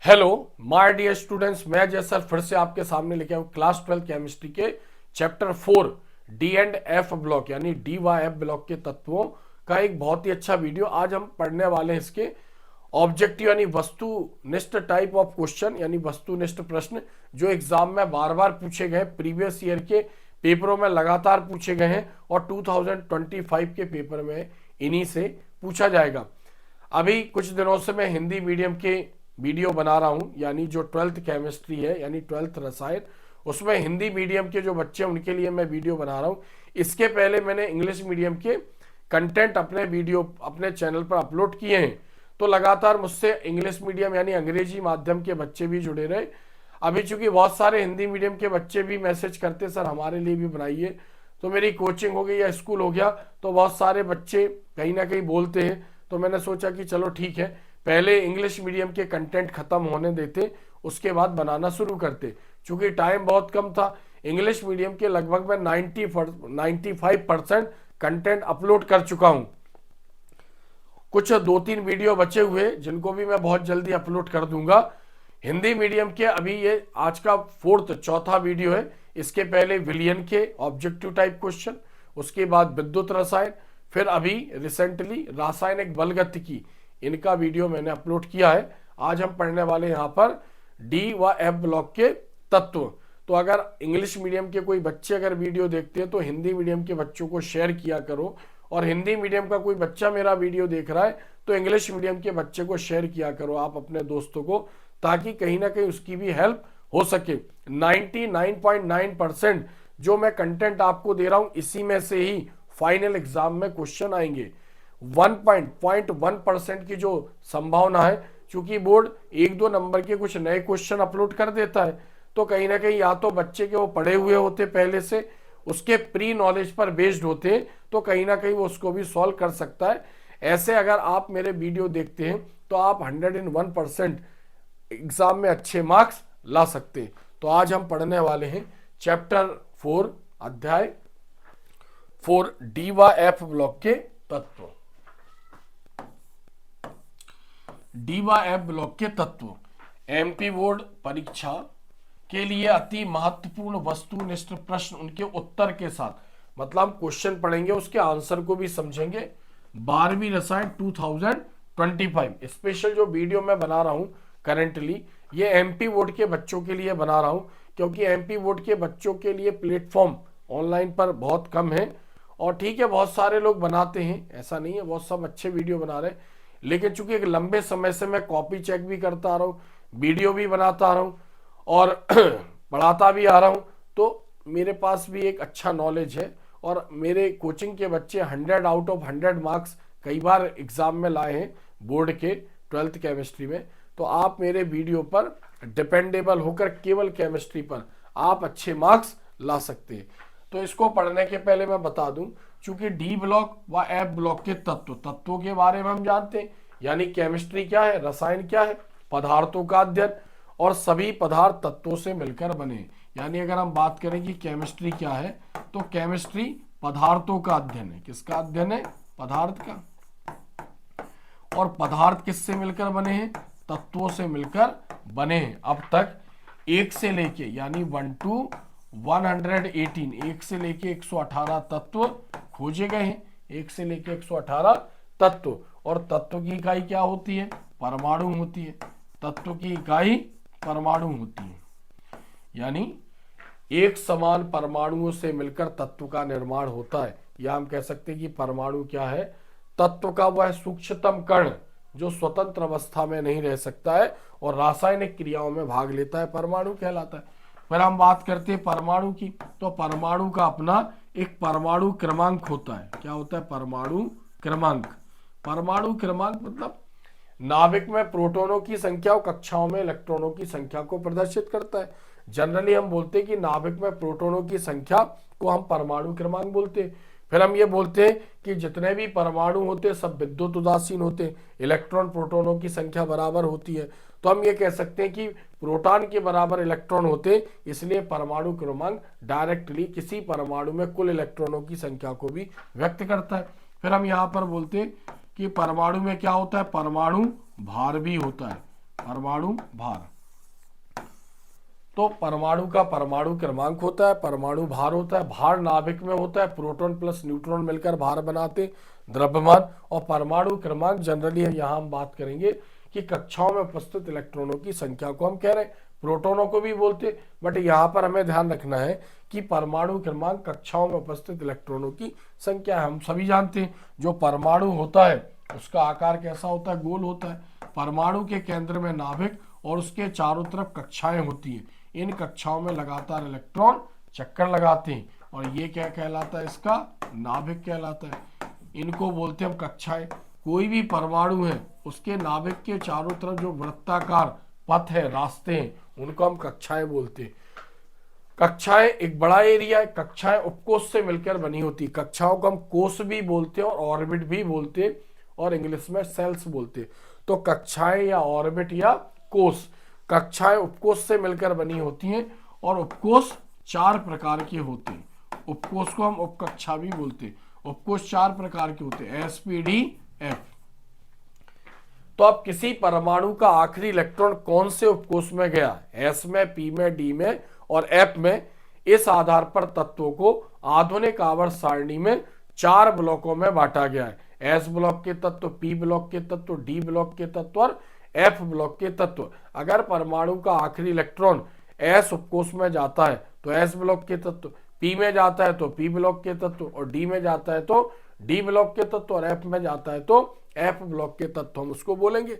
Hello my dear students, मैं जैसर फिर से आपके सामने लेके आऊँ क्लास 12 केमिस्ट्री के chapter 4 D and F block यानी डी व एफ ब्लॉक के तत्वों का एक बहुत ही अच्छा वीडियो। आज हम पढ़ने वाले हैं इसके ऑब्जेक्टिव यानी वस्तुनिष्ठ टाइप ऑफ क्वेश्चन यानी वस्तुनिष्ठ प्रश्न जो एग्जाम में बार बार पूछे गए, प्रीवियस ईयर के पेपरों में लगातार पूछे गए हैं और 2025 के पेपर में इन्हीं से पूछा जाएगा। अभी कुछ दिनों से मैं हिंदी मीडियम के वीडियो बना रहा हूं, यानी जो 12th केमिस्ट्री है यानी 12th रसायन, उसमें हिंदी मीडियम के जो बच्चे हैं उनके लिए मैं वीडियो बना रहा हूं। इसके पहले मैंने इंग्लिश मीडियम के कंटेंट अपने वीडियो अपने चैनल पर अपलोड किए हैं, तो लगातार मुझसे इंग्लिश मीडियम यानी अंग्रेजी माध्यम के बच्चे भी जुड़े रहे। अभी चूंकि बहुत सारे हिंदी मीडियम के बच्चे भी मैसेज करते सर हमारे लिए भी बनाइए, तो मेरी कोचिंग हो गई या स्कूल हो गया तो बहुत सारे बच्चे कहीं ना कहीं बोलते हैं, तो मैंने सोचा कि चलो ठीक है, पहले इंग्लिश मीडियम के कंटेंट खत्म होने देते, उसके बाद बनाना शुरू करते। चूंकि टाइम बहुत कम था, इंग्लिश मीडियम के लगभग मैं 95% कंटेंट अपलोड कर चुका हूं। कुछ 2-3 वीडियो बचे हुए जिनको भी मैं बहुत जल्दी अपलोड कर दूंगा। हिंदी मीडियम के अभी ये आज का चौथा वीडियो है। इसके पहले विलियन के ऑब्जेक्टिव टाइप क्वेश्चन, उसके बाद विद्युत रसायन, फिर अभी रिसेंटली रासायनिक बलगतिकी, इनका वीडियो मैंने अपलोड किया है। आज हम पढ़ने वाले यहाँ पर डी व एफ ब्लॉक के तत्व। तो अगर इंग्लिश मीडियम के कोई बच्चे अगर वीडियो देखते हैं तो हिंदी मीडियम के बच्चों को शेयर किया करो, और हिंदी मीडियम का कोई बच्चा मेरा वीडियो देख रहा है तो इंग्लिश मीडियम के बच्चे को शेयर किया करो आप अपने दोस्तों को, ताकि कहीं ना कहीं उसकी भी हेल्प हो सके। 99.9% जो मैं कंटेंट आपको दे रहा हूं इसी में से ही फाइनल एग्जाम में क्वेश्चन आएंगे। 1.1% की जो संभावना है, क्योंकि बोर्ड 1-2 नंबर के कुछ नए क्वेश्चन अपलोड कर देता है, तो कहीं ना कहीं या तो बच्चे के वो पढ़े हुए होते पहले से, उसके प्री नॉलेज पर बेस्ड होते हैं, तो कहीं ना कहीं वो उसको भी सॉल्व कर सकता है। ऐसे अगर आप मेरे वीडियो देखते हैं तो आप 101% एग्जाम में अच्छे मार्क्स ला सकते हैं। तो आज हम पढ़ने वाले हैं चैप्टर 4 अध्याय 4 डी व एफ ब्लॉक के तत्व। डी व एफ ब्लॉक के तत्व एमपी बोर्ड परीक्षा के लिए अति महत्वपूर्ण वस्तुनिष्ठ प्रश्न, उनके उत्तर के साथ, मतलब क्वेश्चन पढ़ेंगे उसके आंसर को भी समझेंगे। 12वीं रसायन 2025 स्पेशल जो वीडियो मैं बना रहा हूं करेंटली, ये एमपी बोर्ड के बच्चों के लिए बना रहा हूं, क्योंकि एमपी बोर्ड के बच्चों के लिए प्लेटफॉर्म ऑनलाइन पर बहुत कम है। और ठीक है, बहुत सारे लोग बनाते हैं, ऐसा नहीं है, बहुत सब अच्छे वीडियो बना रहे हैं, लेकिन चूंकि एक लंबे समय से मैं कॉपी चेक भी करता आ रहा हूँ, वीडियो भी बनाता आ रहा हूँ और पढ़ाता भी आ रहा हूँ, तो मेरे पास भी एक अच्छा नॉलेज है। और मेरे कोचिंग के बच्चे 100 आउट ऑफ 100 मार्क्स कई बार एग्जाम में लाए हैं बोर्ड के 12th केमिस्ट्री में। तो आप मेरे वीडियो पर डिपेंडेबल होकर केवल केमिस्ट्री पर आप अच्छे मार्क्स ला सकते हैं। तो इसको पढ़ने के पहले मैं बता दूं, चूंकि डी ब्लॉक व एफ ब्लॉक के तत्वों के बारे में हम जानते हैं, यानी केमिस्ट्री क्या है, रसायन क्या है, पदार्थों का अध्ययन, और सभी पदार्थ तत्वों से मिलकर बने। यानी अगर हम बात करें कि केमिस्ट्री क्या है, तो केमिस्ट्री पदार्थों का अध्ययन है। किसका अध्ययन है? पदार्थ का। और पदार्थ किससे मिलकर बने हैं? तत्वों से मिलकर बने हैं। अब तक 1 से लेके यानी 1 to 118, 1 से लेके 118 तत्व खोजे गए हैं, 1 से लेके 118 तत्व। और तत्व की इकाई क्या होती है? परमाणु होती है। तत्व की इकाई परमाणु होती है, यानी एक समान परमाणुओं से मिलकर तत्व का निर्माण होता है। या हम कह सकते हैं कि परमाणु क्या है? तत्व का वह सूक्ष्मतम कण जो स्वतंत्र अवस्था में नहीं रह सकता है और रासायनिक क्रियाओं में भाग लेता है, परमाणु कहलाता है। फिर हम बात करते हैं परमाणु की, तो परमाणु का अपना एक परमाणु क्रमांक होता है। क्या होता है? परमाणु क्रमांक। परमाणु क्रमांक मतलब नाभिक में प्रोटॉनों की संख्या और कक्षाओं में इलेक्ट्रॉनों की संख्या को प्रदर्शित करता है। जनरली हम बोलते हैं कि नाभिक में प्रोटॉनों की संख्या को हम परमाणु क्रमांक बोलते हैं। फिर हम ये बोलते हैं कि जितने भी परमाणु होते हैं सब विद्युत उदासीन होते हैं, इलेक्ट्रॉन प्रोटॉनों की संख्या बराबर होती है। तो हम ये कह सकते हैं कि प्रोटॉन के बराबर इलेक्ट्रॉन होते हैं, इसलिए परमाणु क्रमांक डायरेक्टली किसी परमाणु में कुल इलेक्ट्रॉनों की संख्या को भी व्यक्त करता है। फिर हम यहाँ पर बोलते हैं कि परमाणु में क्या होता है? परमाणु भार भी होता है। परमाणु भार। तो परमाणु का परमाणु क्रमांक होता है, परमाणु भार होता है, भार नाभिक में होता है, प्रोटॉन प्लस न्यूट्रॉन मिलकर भार बनाते द्रव्यमान, और परमाणु क्रमांक जनरली यहाँ हम बात करेंगे कि कक्षाओं में उपस्थित इलेक्ट्रॉनों की संख्या को हम कह रहे हैं, प्रोटोनों को भी बोलते, बट यहाँ पर हमें ध्यान रखना है कि परमाणु क्रमांक कक्षाओं में उपस्थित इलेक्ट्रॉनों की संख्या है। हम सभी जानते हैं जो परमाणु होता है उसका आकार कैसा होता है, गोल होता है। परमाणु के केंद्र में नाभिक और उसके चारों तरफ कक्षाएं होती हैं, इन कक्षाओं में लगातार इलेक्ट्रॉन चक्कर लगाते हैं और ये क्या कहलाता है, इसका नाभिक कहलाता है। इनको बोलते हैं हम कक्षाएं। कोई भी परमाणु है उसके नाभिक के चारों तरफ जो वृत्ताकार पथ है, रास्ते हैं, उनको हम कक्षाएं बोलते हैं। कक्षाएं एक बड़ा एरिया है, कक्षाएं उपकोष से मिलकर बनी होती है। कक्षाओं को हम कोष भी बोलते हैं और ऑर्बिट भी बोलते हैं और इंग्लिश में सेल्स बोलते हैं। तो कक्षाएं या ऑर्बिट या कोष, कक्षाएं उपकोष से मिलकर बनी होती हैं और उपकोष 4 प्रकार के होते हैं। उपकोष को हम उपकक्षा भी बोलते हैं। उपकोष 4 प्रकार के होते हैं, एस, पी, डी, एफ। तो अब किसी परमाणु का आखिरी इलेक्ट्रॉन कौन से उपकोष में गया, एस में, पी में, डी में और एफ में, इस आधार पर तत्वों को आधुनिक आवर्त सारणी में 4 ब्लॉकों में बांटा गया है। एस ब्लॉक के तत्व, पी ब्लॉक के तत्व, डी ब्लॉक के तत्व और एफ ब्लॉक के तत्व। अगर परमाणु का आखिरी इलेक्ट्रॉन एस उपकोष में जाता है तो एस ब्लॉक के तत्व, पी में जाता है तो पी ब्लॉक के तत्व और डी में जाता है तो डी ब्लॉक के तत्व और एफ में जाता है तो एफ ब्लॉक के तत्व, हम उसको बोलेंगे।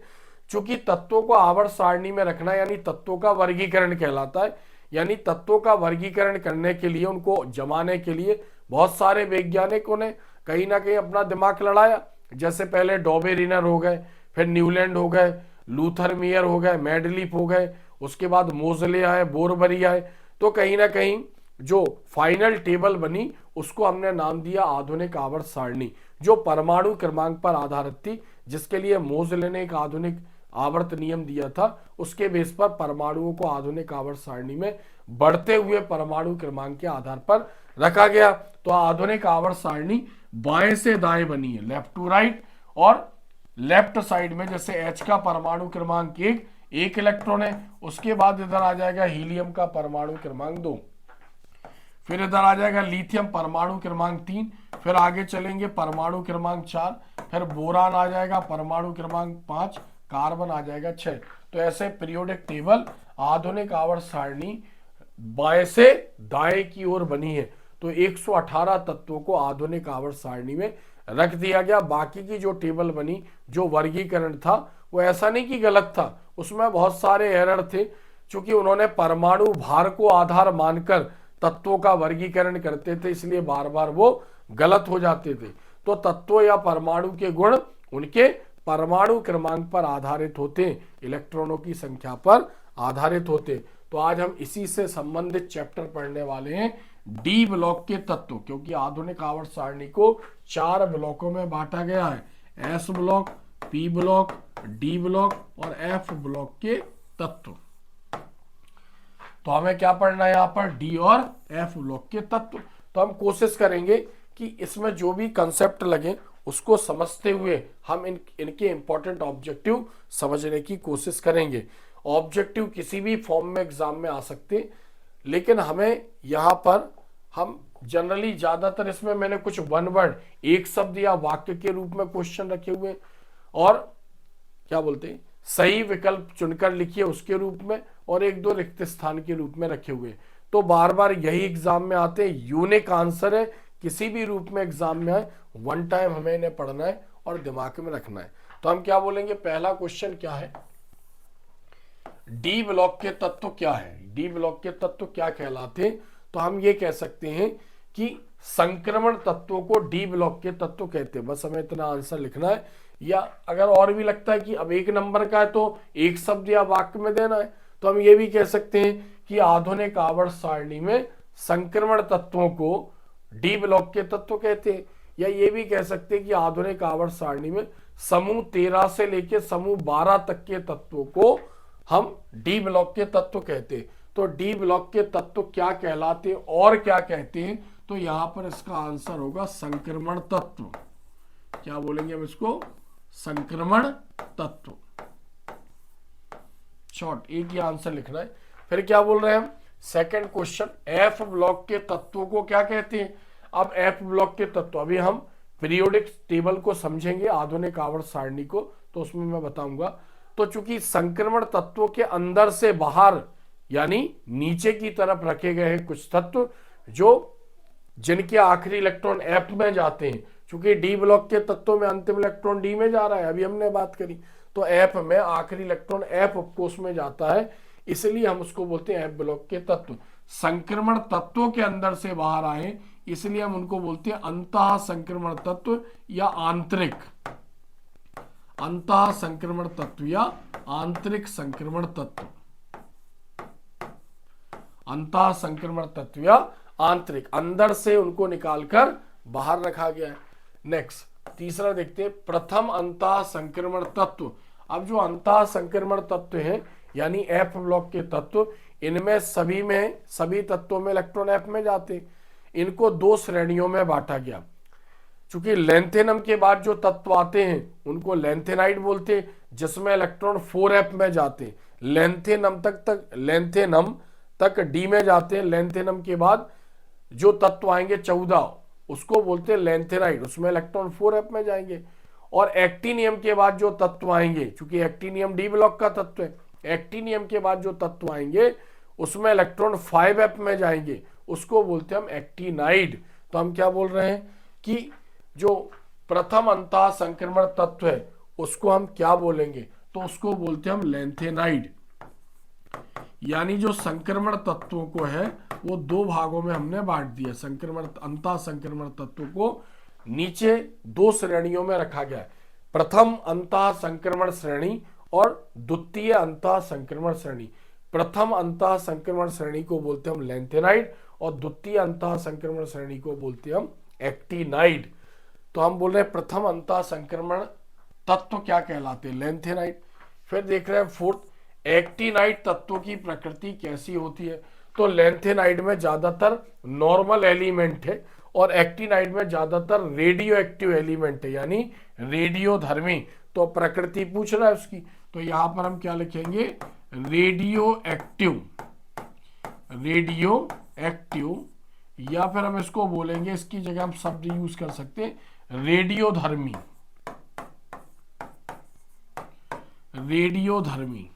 चूंकि तत्वों को आवर्त सारणी में रखना यानी तत्वों का वर्गीकरण कहलाता है, यानी तत्वों का वर्गीकरण करने के लिए, उनको जमाने के लिए बहुत सारे वैज्ञानिकों ने कहीं ना कहीं अपना दिमाग लड़ाया। जैसे पहले डॉबेरिनर हो गए, फिर न्यूलैंड हो गए, लूथर मेयर हो गए, मेडलीफ हो गए, उसके बाद मोजले आए, बोरबरी आए। तो कहीं ना कहीं जो फाइनल टेबल बनी उसको हमने नाम दिया आधुनिक आवर्त सारणी, जो परमाणु क्रमांक पर आधारित थी, जिसके लिए मोजले ने एक आधुनिक आवर्त नियम दिया था। उसके बेस पर परमाणुओं को आधुनिक आवर्त सारणी में बढ़ते हुए परमाणु क्रमांक के आधार पर रखा गया। तो आधुनिक आवर्त सारणी बाएं से दाएं बनी है, लेफ्ट टू राइट, और लेफ्ट साइड में जैसे H का परमाणु क्रमांक 1 इलेक्ट्रॉन है, उसके बाद इधर आ जाएगा हीलियम का परमाणु क्रमांक 2, फिर इधर आ जाएगा लिथियम परमाणु क्रमांक 3, फिर आगे चलेंगे परमाणु क्रमांक 4, फिर बोरान आ जाएगा परमाणु क्रमांक 5, कार्बन आ जाएगा 6। तो ऐसे पीरियोडिक टेबल आधुनिक आवर्त सारणी बाएं से दाएं की ओर बनी है। तो 118 तत्वों को आधुनिक आवर्त सारणी में रख दिया गया। बाकी की जो टेबल बनी, जो वर्गीकरण था, वो ऐसा नहीं कि गलत था, उसमें बहुत सारे एरर थे। क्योंकि उन्होंने परमाणु भार को आधार मानकर तत्वों का वर्गीकरण करते थे, इसलिए बार बार वो गलत हो जाते थे। तो तत्वों या परमाणु के गुण उनके परमाणु क्रमांक पर आधारित होते, इलेक्ट्रॉनों की संख्या पर आधारित होते। तो आज हम इसी से संबंधित चैप्टर पढ़ने वाले हैं, डी ब्लॉक के तत्व, क्योंकि आधुनिक आवर्त सारणी को 4 ब्लॉकों में बांटा गया है, S block, P block, D block और एफ ब्लॉक के तत्व। तो हमें क्या पढ़ना है यहाँ पर, डी और एफ ब्लॉक के तत्व। तो हम कोशिश करेंगे कि इसमें जो भी कंसेप्ट लगे उसको समझते हुए हम इनके इंपॉर्टेंट ऑब्जेक्टिव समझने की कोशिश करेंगे। ऑब्जेक्टिव किसी भी फॉर्म में एग्जाम में आ सकते, लेकिन हमें यहाँ पर हम जनरली ज्यादातर इसमें मैंने कुछ वन वर्ड, एक शब्द या वाक्य के रूप में क्वेश्चन रखे हुए और क्या बोलते हैं सही विकल्प चुनकर लिखिए उसके रूप में, और 1-2 रिक्त स्थान के रूप में रखे हुए। तो बार बार यही एग्जाम में आते हैं, यूनिक आंसर है, किसी भी रूप में एग्जाम में आए, वन टाइम हमें इन्हें पढ़ना है और दिमाग में रखना है। तो हम क्या बोलेंगे, पहला क्वेश्चन क्या है, डी ब्लॉक के तत्व क्या है, डी ब्लॉक के तत्व क्या कहलाते हैं। तो हम ये कह सकते हैं कि संक्रमण तत्वों को डी ब्लॉक के तत्व कहते हैं। बस हमें इतना आंसर लिखना है, या अगर और भी लगता है कि अब 1 नंबर का है तो एक शब्द या वाक्य में देना है, तो हम ये भी कह सकते हैं कि आधुनिक आवर्त सारणी में संक्रमण तत्वों को डी ब्लॉक के तत्व कहते हैं। या ये भी कह सकते हैं कि आधुनिक आवर्त सारणी में समूह 13 से लेकर समूह 12 तक के तत्वों को हम डी ब्लॉक के तत्व कहते हैं। तो डी ब्लॉक के तत्व क्या कहलाते हैं और क्या कहते हैं, तो यहां पर इसका आंसर होगा संक्रमण तत्व। क्या बोलेंगे हम इसको, संक्रमण तत्व। शॉर्ट, एक ही आंसर लिखना है। फिर क्या बोल रहे हैं हम, सेकंड क्वेश्चन, एफ ब्लॉक के तत्वों को क्या कहते हैं। अब एफ ब्लॉक के तत्व, अभी हम पीरियोडिक टेबल को समझेंगे, आधुनिक आवर्त सारणी को, तो उसमें मैं बताऊंगा। तो चूंकि संक्रमण तत्वों के अंदर से बाहर यानी नीचे की तरफ रखे गए हैं कुछ तत्व जो जिनके आखिरी इलेक्ट्रॉन एफ में जाते हैं, चूंकि डी ब्लॉक के तत्वों में अंतिम इलेक्ट्रॉन डी में जा रहा है, अभी हमने बात करी, तो एफ में आखिरी इलेक्ट्रॉन एफ उपकोष में जाता है, इसलिए हम उसको बोलते हैं एफ ब्लॉक के तत्व। संक्रमण तत्वों के अंदर से बाहर आए, इसलिए हम उनको बोलते हैं अंतः संक्रमण तत्व या आंतरिक, अंतः संक्रमण तत्व या आंतरिक संक्रमण तत्व, अंतः संक्रमण तत्व या आंतरिक, अंदर से उनको निकालकर बाहर रखा गया है। नेक्स्ट तीसरा देखते हैं, प्रथम अंतः संक्रमण तत्व। अब जो अंतः संक्रमण तत्व है यानी एफ ब्लॉक के तत्व, इनमें सभी तत्वों में इलेक्ट्रॉन एफ में जाते, इनको दो श्रेणियों में बांटा गया। चूंकि लेंथेनम के बाद जो तत्व आते हैं उनको लेंथेनाइड बोलते, जिसमें इलेक्ट्रॉन 4f में जाते, लेंथेनम तक डी में जाते हैं। लेंथेनम के बाद जो तत्व आएंगे 14 उसको बोलते हैं लेंथेनाइड, उसमें इलेक्ट्रॉन 4f में जाएंगे। और एक्टिनियम के बाद जो तत्व आएंगे, चूंकि एक्टिनियम डी ब्लॉक का तत्व है, एक्टिनियम के बाद जो तत्व आएंगे उसमें इलेक्ट्रॉन 5f में जाएंगे, उसको बोलते हैं हम एक्टिनाइड। तो हम क्या बोल रहे हैं कि जो प्रथम अंतः संक्रमण तत्व है उसको हम क्या बोलेंगे, तो उसको बोलते हैं हम लेंथेनाइड। यानी जो संक्रमण तत्वों को है वो दो भागों में हमने बांट दिया। संक्रमण अंतः संक्रमण तत्वों को नीचे दो श्रेणियों में रखा गया है, प्रथम अंतः संक्रमण श्रेणी और द्वितीय अंतः संक्रमण श्रेणी। प्रथम अंतः संक्रमण श्रेणी को बोलते हैं हम लेंथेनाइड और द्वितीय अंतः संक्रमण श्रेणी को बोलते हैं हम एक्टिनाइड। तो हम बोल रहे हैं प्रथम अंतः संक्रमण तत्व क्या कहलाते हैं, लेंथेनाइड। फिर देख रहे हैं फोर्थ, एक्टिनाइड तत्वों की प्रकृति कैसी होती है। तो लेंथेनाइड में ज्यादातर नॉर्मल एलिमेंट है और एक्टिनाइड में ज्यादातर रेडियो एक्टिव एलिमेंट है, यानी रेडियोधर्मी। तो प्रकृति पूछ रहा है उसकी, तो यहां पर हम क्या लिखेंगे, रेडियो एक्टिव, या फिर हम इसको बोलेंगे, इसकी जगह हम शब्द यूज कर सकते हैं रेडियोधर्मी। रेडियोधर्मी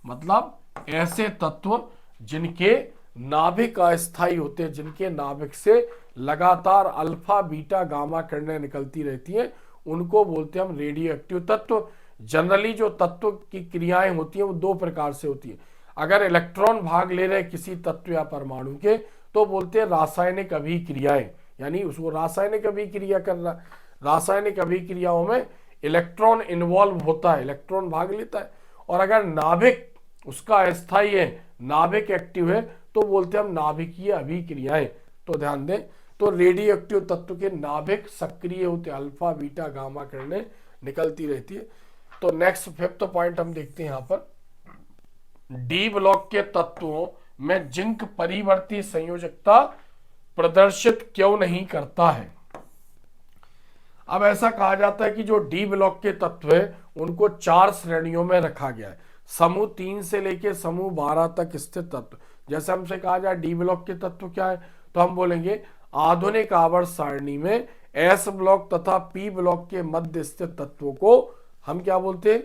मतलब ऐसे तत्व जिनके नाभिक अस्थायी होते हैं, जिनके नाभिक से लगातार अल्फा बीटा गामा किरणें निकलती रहती हैं, उनको बोलते हैं हम रेडियो एक्टिव तत्व। जनरली जो तत्व की क्रियाएं होती हैं वो दो प्रकार से होती है। अगर इलेक्ट्रॉन भाग ले रहे किसी तत्व या परमाणु के तो बोलते हैं रासायनिक अभिक्रियाएं, यानी उसको रासायनिक अभिक्रिया कर रहा। रासायनिक अभिक्रियाओं में इलेक्ट्रॉन इन्वॉल्व होता है, इलेक्ट्रॉन भाग लेता है। और अगर नाभिक उसका अस्थायी है, नाभिक एक्टिव है, तो बोलते हैं हम नाभिकीय अभिक्रियाएं। तो ध्यान दें, तो रेडियो एक्टिव तत्व के नाभिक सक्रिय होते, अल्फा बीटा गामा किरणें निकलती रहती है। तो नेक्स्ट फिफ्थ पॉइंट हम देखते हैं यहां पर, डी ब्लॉक के तत्वों में जिंक परिवर्ती संयोजकता प्रदर्शित क्यों नहीं करता है। अब ऐसा कहा जाता है कि जो डी ब्लॉक के तत्व है उनको 4 श्रेणियों में रखा गया है, समूह 3 से लेकर समूह 12 तक स्थित तत्व। जैसे हमसे कहा जाए डी ब्लॉक के तत्व क्या है, तो हम बोलेंगे आधुनिक आवर्त सारणी में एस ब्लॉक तथा पी ब्लॉक के मध्य स्थित तत्वों को हम क्या बोलते हैं,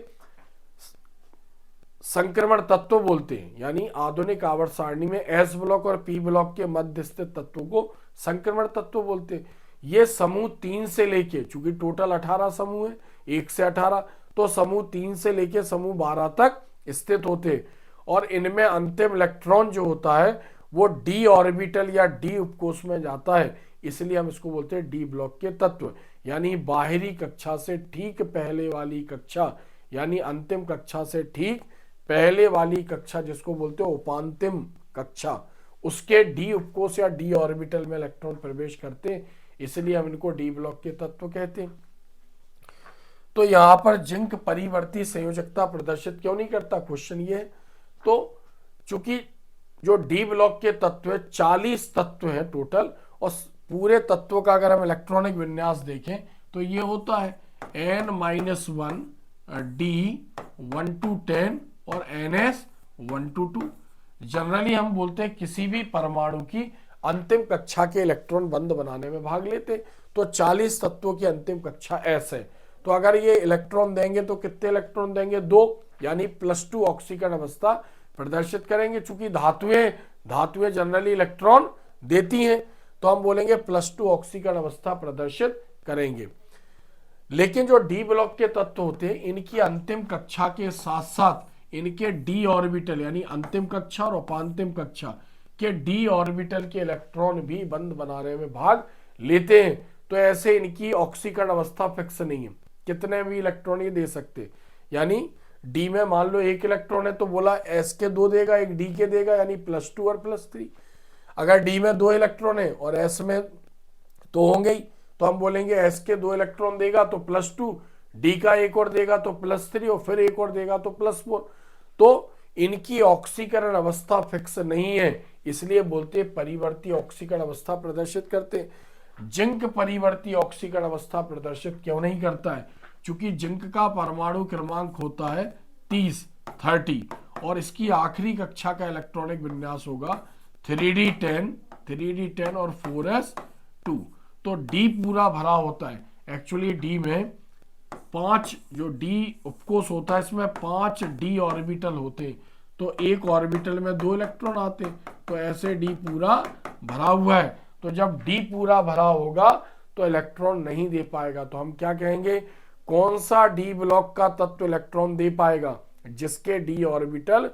संक्रमण तत्व बोलते हैं। यानी आधुनिक आवर्त सारणी में एस ब्लॉक और पी ब्लॉक के मध्य स्थित तत्वों को संक्रमण तत्व बोलते हैं। ये समूह 3 से लेके, चूंकि टोटल 18 समूह है, 1 से 18, तो समूह 3 से लेके समूह 12 तक स्थित होते। और इनमें अंतिम इलेक्ट्रॉन जो होता है वो डी ऑर्बिटल या डी उपकोष में जाता है, इसलिए हम इसको बोलते हैं डी ब्लॉक के तत्व। यानी बाहरी कक्षा से ठीक पहले वाली कक्षा, यानी अंतिम कक्षा से ठीक पहले वाली कक्षा जिसको बोलते हैं उपांतिम कक्षा, उसके डी उपकोष या डी ऑर्बिटल में इलेक्ट्रॉन प्रवेश करते हैं, इसलिए हम इनको डी ब्लॉक के तत्व कहते हैं। तो यहां पर जिंक परिवर्ती संयोजकता प्रदर्शित क्यों नहीं करता, क्वेश्चन ये है। तो चूंकि जो डी ब्लॉक के तत्व है 40 तत्व है टोटल, और पूरे तत्वों का अगर हम इलेक्ट्रॉनिक विन्यास देखें तो ये होता है n-1 d 1 to 10 और NS122। जनरली हम बोलते हैं किसी भी परमाणु की अंतिम कक्षा के इलेक्ट्रॉन बंद बनाने में भाग लेते। तो 40 तत्वों की अंतिम कक्षा S है। तो अगर ये इलेक्ट्रॉन देंगे तो कितने इलेक्ट्रॉन देंगे? 2, यानी +2 ऑक्सीकरण अवस्था प्रदर्शित करेंगे। चूंकि धातुएं जनरली इलेक्ट्रॉन देती हैं, तो हम बोलेंगे +2 ऑक्सीकरण अवस्था प्रदर्शित करेंगे। लेकिन जो डी ब्लॉक के तत्व होते हैं, इनकी अंतिम कक्षा के साथ साथ इनके डी ऑर्बिटल यानी अंतिम कक्षा और उपांतिम कक्षा के डी ऑर्बिटल के इलेक्ट्रॉन भी बंद बनाने में भाग लेते हैं। तो ऐसे इनकी ऑक्सीकरण अवस्था फिक्स नहीं है, कितने भी इलेक्ट्रॉन ये दे सकते। यानी डी में मान लो 1 इलेक्ट्रॉन है तो बोला S के 2 देगा, एक डी के देगा, यानी +2 और +3। अगर डी में 2 इलेक्ट्रॉन है और S में तो होंगे ही, तो हम बोलेंगे S के 2 इलेक्ट्रॉन देगा तो +2, डी का एक और देगा तो +3 और फिर एक और देगा तो +4। तो इनकी ऑक्सीकरण अवस्था फिक्स नहीं है, इसलिए बोलते हैं परिवर्ती ऑक्सीकरण अवस्था प्रदर्शित करते हैं। जिंक परिवर्ती ऑक्सीकरण अवस्था प्रदर्शित क्यों नहीं करता है? चूंकि जिंक का परमाणु क्रमांक होता है 30 और इसकी आखिरी कक्षा का इलेक्ट्रॉनिक विन्यास होगा 3d10 और 4s2। तो डी पूरा भरा होता है। एक्चुअली डी में 5 जो डी उपकोष होता है, इसमें 5 डी ऑर्बिटल होते हैं। तो एक ऑर्बिटल में 2 इलेक्ट्रॉन आते हैं, तो ऐसे डी पूरा भरा हुआ है। तो जब डी पूरा भरा होगा तो इलेक्ट्रॉन नहीं दे पाएगा। तो हम क्या कहेंगे? कौन सा डी ब्लॉक का तत्व इलेक्ट्रॉन दे पाएगा? जिसके डी ऑर्बिटल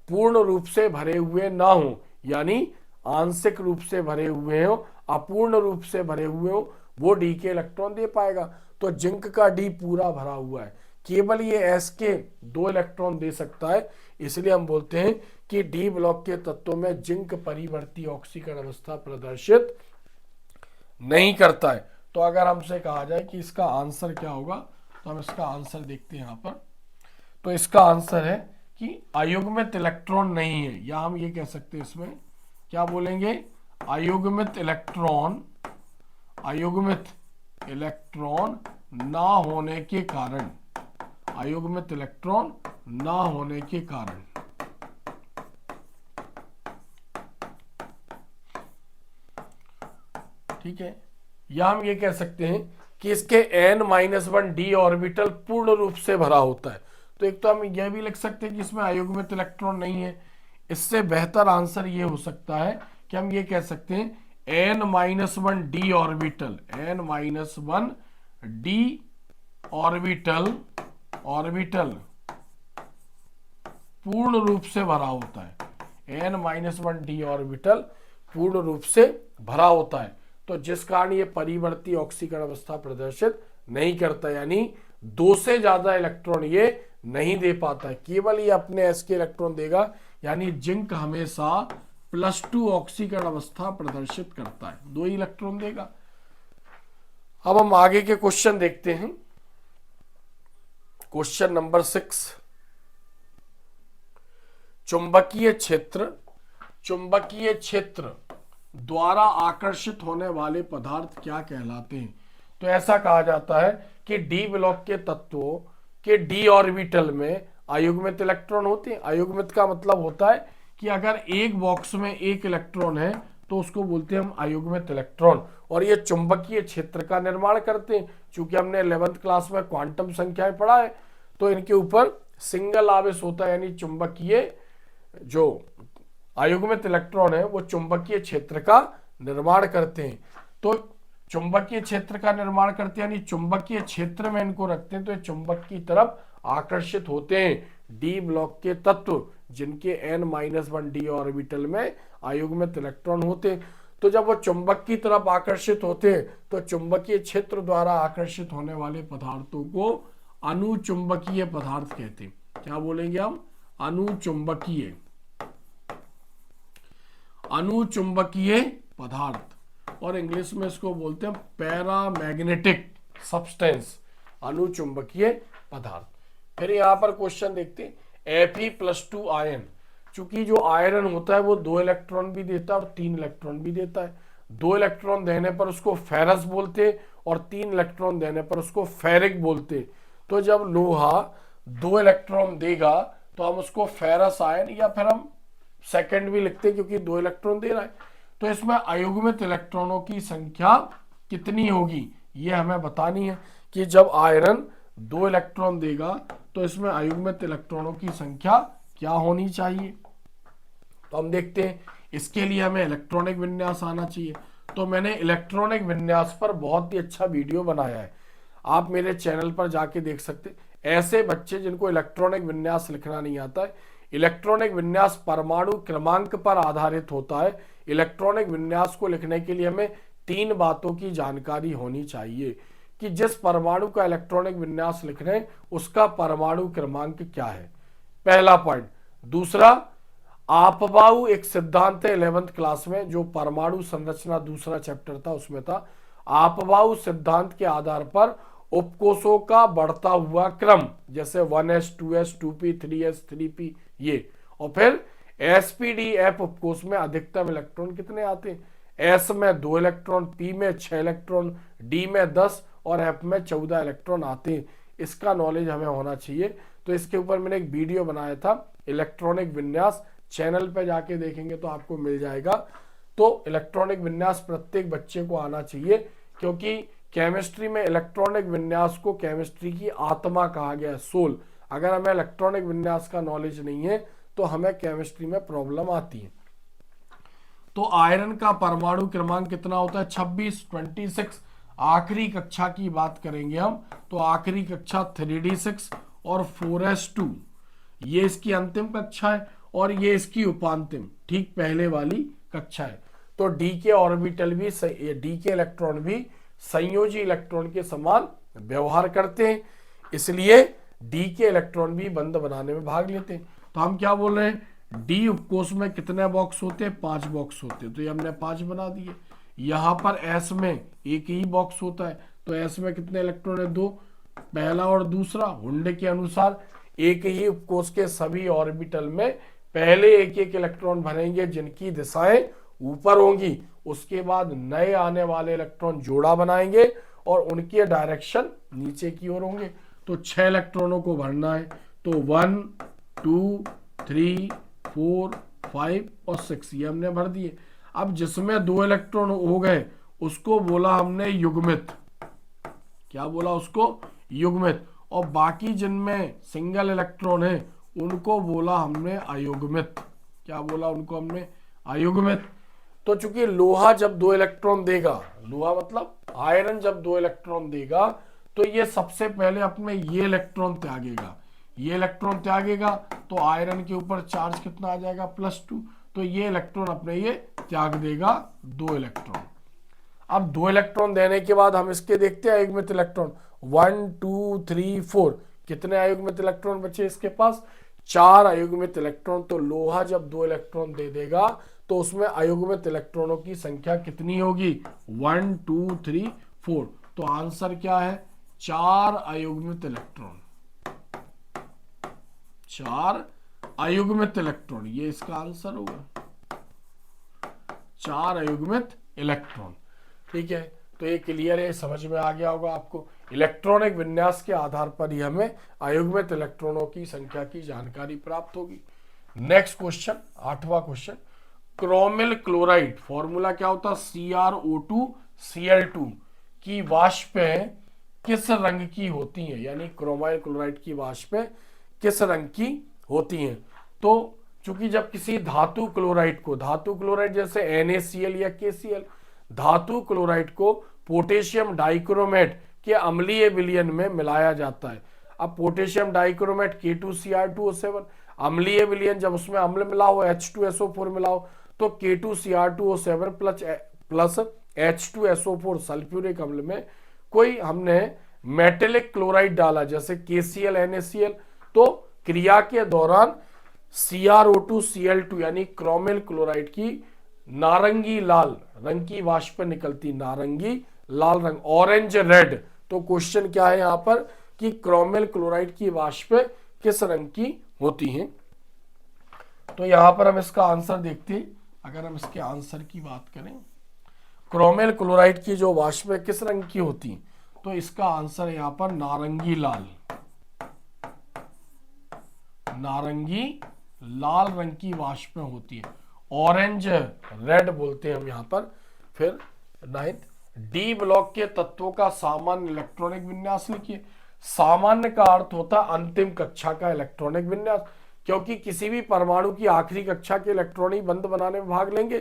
पूर्ण रूप से भरे हुए ना हो, यानी आंशिक रूप से भरे हुए हो, अपूर्ण रूप से भरे हुए हो, वो डी के इलेक्ट्रॉन दे पाएगा। तो जिंक का डी पूरा भरा हुआ है, केवल ये S के 2 इलेक्ट्रॉन दे सकता है। इसलिए हम बोलते हैं कि डी ब्लॉक के तत्वों में जिंक परिवर्ती ऑक्सीकरण अवस्था प्रदर्शित नहीं करता है। तो अगर हमसे कहा जाए कि इसका आंसर क्या होगा, तो हम इसका आंसर देखते हैं यहाँ पर। तो इसका आंसर है कि अयुग्मित इलेक्ट्रॉन नहीं है, या हम ये कह सकते हैं इसमें क्या बोलेंगे? अयुग्मित इलेक्ट्रॉन ना होने के कारण, अयुग्मित इलेक्ट्रॉन ना होने के कारण ठीक है। या हम ये कह सकते हैं कि इसके n-1 डी ऑर्बिटल पूर्ण रूप से भरा होता है। तो एक तो हम यह भी लिख सकते हैं कि इसमें अयुग्मित इलेक्ट्रॉन नहीं है। इससे बेहतर आंसर ये हो सकता है कि हम ये कह सकते हैं n-1 D orbital, n-1 D orbital पूर्ण रूप से भरा होता है। n-1 डी ऑर्बिटल पूर्ण रूप से भरा होता है, तो जिस कारण ये परिवर्ती ऑक्सीकरण अवस्था प्रदर्शित नहीं करता, यानी 2 से ज्यादा इलेक्ट्रॉन ये नहीं दे पाता है, केवल ये अपने S के इलेक्ट्रॉन देगा। यानी जिंक हमेशा +2 ऑक्सीकरण अवस्था प्रदर्शित करता है, 2 ही इलेक्ट्रॉन देगा। अब हम आगे के क्वेश्चन देखते हैं। क्वेश्चन नंबर 6, चुंबकीय क्षेत्र द्वारा आकर्षित होने वाले पदार्थ क्या कहलाते हैं? तो ऐसा कहा जाता है कि डी ब्लॉक के तत्वों के डी ऑर्बिटल में अयुग्मित इलेक्ट्रॉन होते हैं। अयुग्मित का मतलब होता है कि अगर एक बॉक्स में 1 इलेक्ट्रॉन है तो उसको बोलते हैं हम अयुग्मित इलेक्ट्रॉन, और ये चुंबकीय क्षेत्र का निर्माण करते हैं। चूंकि हमने 11th क्लास में क्वांटम संख्याएं पढ़ा है, तो इनके ऊपर सिंगल आवेश होता है, यानी चुंबकीय जो अयुग्मित इलेक्ट्रॉन है वो चुंबकीय क्षेत्र का निर्माण करते हैं। तो चुंबकीय क्षेत्र का निर्माण करते हैं, यानी चुंबकीय क्षेत्र में इनको रखते हैं, तो ये चुंबक की तरफ आकर्षित होते हैं। डी ब्लॉक के तत्व जिनके n-1 डी ऑर्बिटल में अयुग्मित इलेक्ट्रॉन होते हैं, तो जब वो चुंबक की तरफ आकर्षित होते हैं तो चुंबकीय क्षेत्र द्वारा आकर्षित होने वाले पदार्थों को अनुचुंबकीय पदार्थ कहते हैं। क्या बोलेंगे हम? अनुचुंबकीय पदार्थ, और इंग्लिश में इसको बोलते हैं पैरामैग्नेटिक सब्सटेंस, अनुचुंबकीय पदार्थ। फिर यहाँ पर क्वेश्चन देखते हैं, Fe+2 आयन। चूंकि जो आयरन होता है वो 2 इलेक्ट्रॉन भी देता है और 3 इलेक्ट्रॉन भी देता है। 2 इलेक्ट्रॉन देने पर उसको फेरस बोलते और 3 इलेक्ट्रॉन देने पर उसको फेरिक बोलते। तो जब लोहा 2 इलेक्ट्रॉन देगा तो हम उसको फेरस आयन या फिर हम सेकंड भी लिखते हैं क्योंकि 2 इलेक्ट्रॉन दे रहा है। तो इसमें अयुग्मित इलेक्ट्रॉनों की संख्या कितनी होगी ये हमें बतानी है कि जब आयरन 2 इलेक्ट्रॉन देगा तो इसमें अयुग्मित इलेक्ट्रॉनों की संख्या क्या होनी चाहिए। तो हम देखते हैं, इसके लिए हमें इलेक्ट्रॉनिक विन्यास आना चाहिए। तो मैंने इलेक्ट्रॉनिक विन्यास पर बहुत ही अच्छा वीडियो बनाया है, आप मेरे चैनल पर जाके देख सकते हैं। ऐसे बच्चे जिनको इलेक्ट्रॉनिक विन्यास लिखना नहीं आता है, इलेक्ट्रॉनिक विन्यास परमाणु क्रमांक पर आधारित होता है। इलेक्ट्रॉनिक विन्यास को लिखने के लिए हमें 3 बातों की जानकारी होनी चाहिए कि जिस परमाणु का इलेक्ट्रॉनिक विन्यास लिख रहे हैं उसका परमाणु क्रमांक क्या है, पहला पॉइंट। दूसरा, आपबाऊ एक सिद्धांत है 11th क्लास में, जो परमाणु संरचना दूसरा चैप्टर था उसमें था। आपबाऊ सिद्धांत के आधार पर उपकोषों का बढ़ता हुआ क्रम, जैसे 1s 2s 2p 3s 3p ये, और फिर sp-d-f उपकोष में अधिकतम इलेक्ट्रॉन कितने आते हैं, s में 2 इलेक्ट्रॉन, p में 6 इलेक्ट्रॉन, d में 10 और f में 14 इलेक्ट्रॉन आते हैं। इसका नॉलेज हमें होना चाहिए। तो इसके ऊपर मैंने एक वीडियो बनाया था इलेक्ट्रॉनिक विन्यास, चैनल पे जाके देखेंगे तो आपको मिल जाएगा। तो इलेक्ट्रॉनिक विन्यास प्रत्येक बच्चे को आना चाहिए, क्योंकि केमिस्ट्री में इलेक्ट्रॉनिक विन्यास को केमिस्ट्री की आत्मा कहा गया है, सोल। अगर हमें इलेक्ट्रॉनिक विन्यास का नॉलेज नहीं है तो हमें केमिस्ट्री में प्रॉब्लम आती है। तो आयरन का परमाणु क्रमांक कितना होता है, 26। आखिरी कक्षा की बात करेंगे हम, तो आखिरी कक्षा 3d6 और 4s2 ये इसकी अंतिम कक्षा है और ये इसकी उपांतिम, ठीक पहले वाली कक्षा है। तो डी के ऑर्बिटल भी, डी के इलेक्ट्रॉन भी संयोजी इलेक्ट्रॉन के समान व्यवहार करते हैं, इसलिए डी के इलेक्ट्रॉन भी बंध बनाने में भाग लेते हैं। तो हम क्या बोल रहे हैं, डी उपकोष में कितने बॉक्स होते हैं, 5 बॉक्स होते हैं, तो ये हमने 5 बना दिए। यहां पर एस में एक ही बॉक्स होता है, तो एस में कितने इलेक्ट्रॉन है, 2, पहला और दूसरा। हुंडे के अनुसार एक ही उपकोष के सभी ऑर्बिटल में पहले एक एक इलेक्ट्रॉन भरेंगे जिनकी दिशाएं ऊपर होंगी, उसके बाद नए आने वाले इलेक्ट्रॉन जोड़ा बनाएंगे और उनके डायरेक्शन नीचे की ओर होंगे। तो 6 इलेक्ट्रॉनों को भरना है, तो 1 2 3 4 5 और 6 ये हमने भर दिए। अब जिसमें 2 इलेक्ट्रॉन हो गए उसको बोला हमने युग्मित, क्या बोला उसको, युग्मित। और बाकी जिनमें सिंगल इलेक्ट्रॉन है उनको बोला हमने अयुग्मित, क्या बोला उनको हमने, अयुग्मित। तो चूंकि लोहा जब 2 इलेक्ट्रॉन देगा, लोहा मतलब आयरन जब 2 इलेक्ट्रॉन देगा तो ये सबसे पहले अपने ये इलेक्ट्रॉन त्यागेगा, ये इलेक्ट्रॉन त्यागेगा तो आयरन के ऊपर चार्ज कितना आ जाएगा, +2। तो ये इलेक्ट्रॉन अपने ये त्याग देगा 2 इलेक्ट्रॉन। अब 2 इलेक्ट्रॉन देने के बाद हम इसके देखते हैं अयुग्मित इलेक्ट्रॉन, 1 2 3 4 कितने अयुग्मित इलेक्ट्रॉन बचे इसके पास, 4 अयुग्मित इलेक्ट्रॉन। तो लोहा जब 2 इलेक्ट्रॉन दे देगा तो उसमें अयुग्मित इलेक्ट्रॉनों की संख्या कितनी होगी, 1 2 3 4। तो आंसर क्या है, 4 अयुग्मित इलेक्ट्रॉन, 4 अयुग्मित इलेक्ट्रॉन, ये इसका आंसर होगा, 4 अयुग्मित इलेक्ट्रॉन। ठीक है, तो ये क्लियर है, समझ में आ गया होगा आपको। इलेक्ट्रॉनिक विन्यास के आधार पर ही हमें अयुग्मित इलेक्ट्रॉनों की संख्या की जानकारी प्राप्त होगी। नेक्स्ट क्वेश्चन, 8वां क्वेश्चन, क्रोमिल क्लोराइड फॉर्मूला क्या होता है, CrO2Cl2 की वाष्पें किस रंग की होती हैं, यानी क्रोमाइल क्लोराइड की वाष्पें किस रंग की होती हैं। तो चूंकि जब किसी धातु क्लोराइड को, धातु क्लोराइड जैसे NaCl या KCl, धातु क्लोराइड को पोटेशियम डाइक्रोमेट के अम्लीय विलयन में मिलाया जाता है। अब पोटेशियम डाइक्रोमेट K2Cr2O7, अम्लीय विलयन जब उसमें अम्ल मिला हो, H2SO4 मिला हो, तो K2Cr2O7 प्लस H2SO4 सल्फ्यूरिक अम्ल में कोई हमने मेटेलिक क्लोराइड डाला जैसे KCl NaCl, तो क्रिया के दौरान CrO2Cl2 यानी क्रोमिल क्लोराइड की नारंगी लाल रंग की वाष्प निकलती, नारंगी लाल रंग, ऑरेंज रेड। तो क्वेश्चन क्या है यहां पर कि क्रोमिल क्लोराइड की वाष्प किस रंग की होती हैं। तो यहां पर हम इसका आंसर देखते हैं। अगर हम इसके आंसर की बात करें, क्रोमिल क्लोराइड की जो वाष्प किस रंग की होती हैं, तो इसका आंसर यहां पर नारंगी लाल, नारंगी लाल रंग की वाष्प में होती है, ऑरेंज रेड बोलते हैं हम यहाँ पर। फिर 9th, डी ब्लॉक के तत्वों का सामान्य इलेक्ट्रॉनिक विन्यास लिखिए। सामान्य का अर्थ होता है अंतिम कक्षा का इलेक्ट्रॉनिक विन्यास, क्योंकि किसी भी परमाणु की आखिरी कक्षा के इलेक्ट्रॉनिक बंध बनाने में भाग लेंगे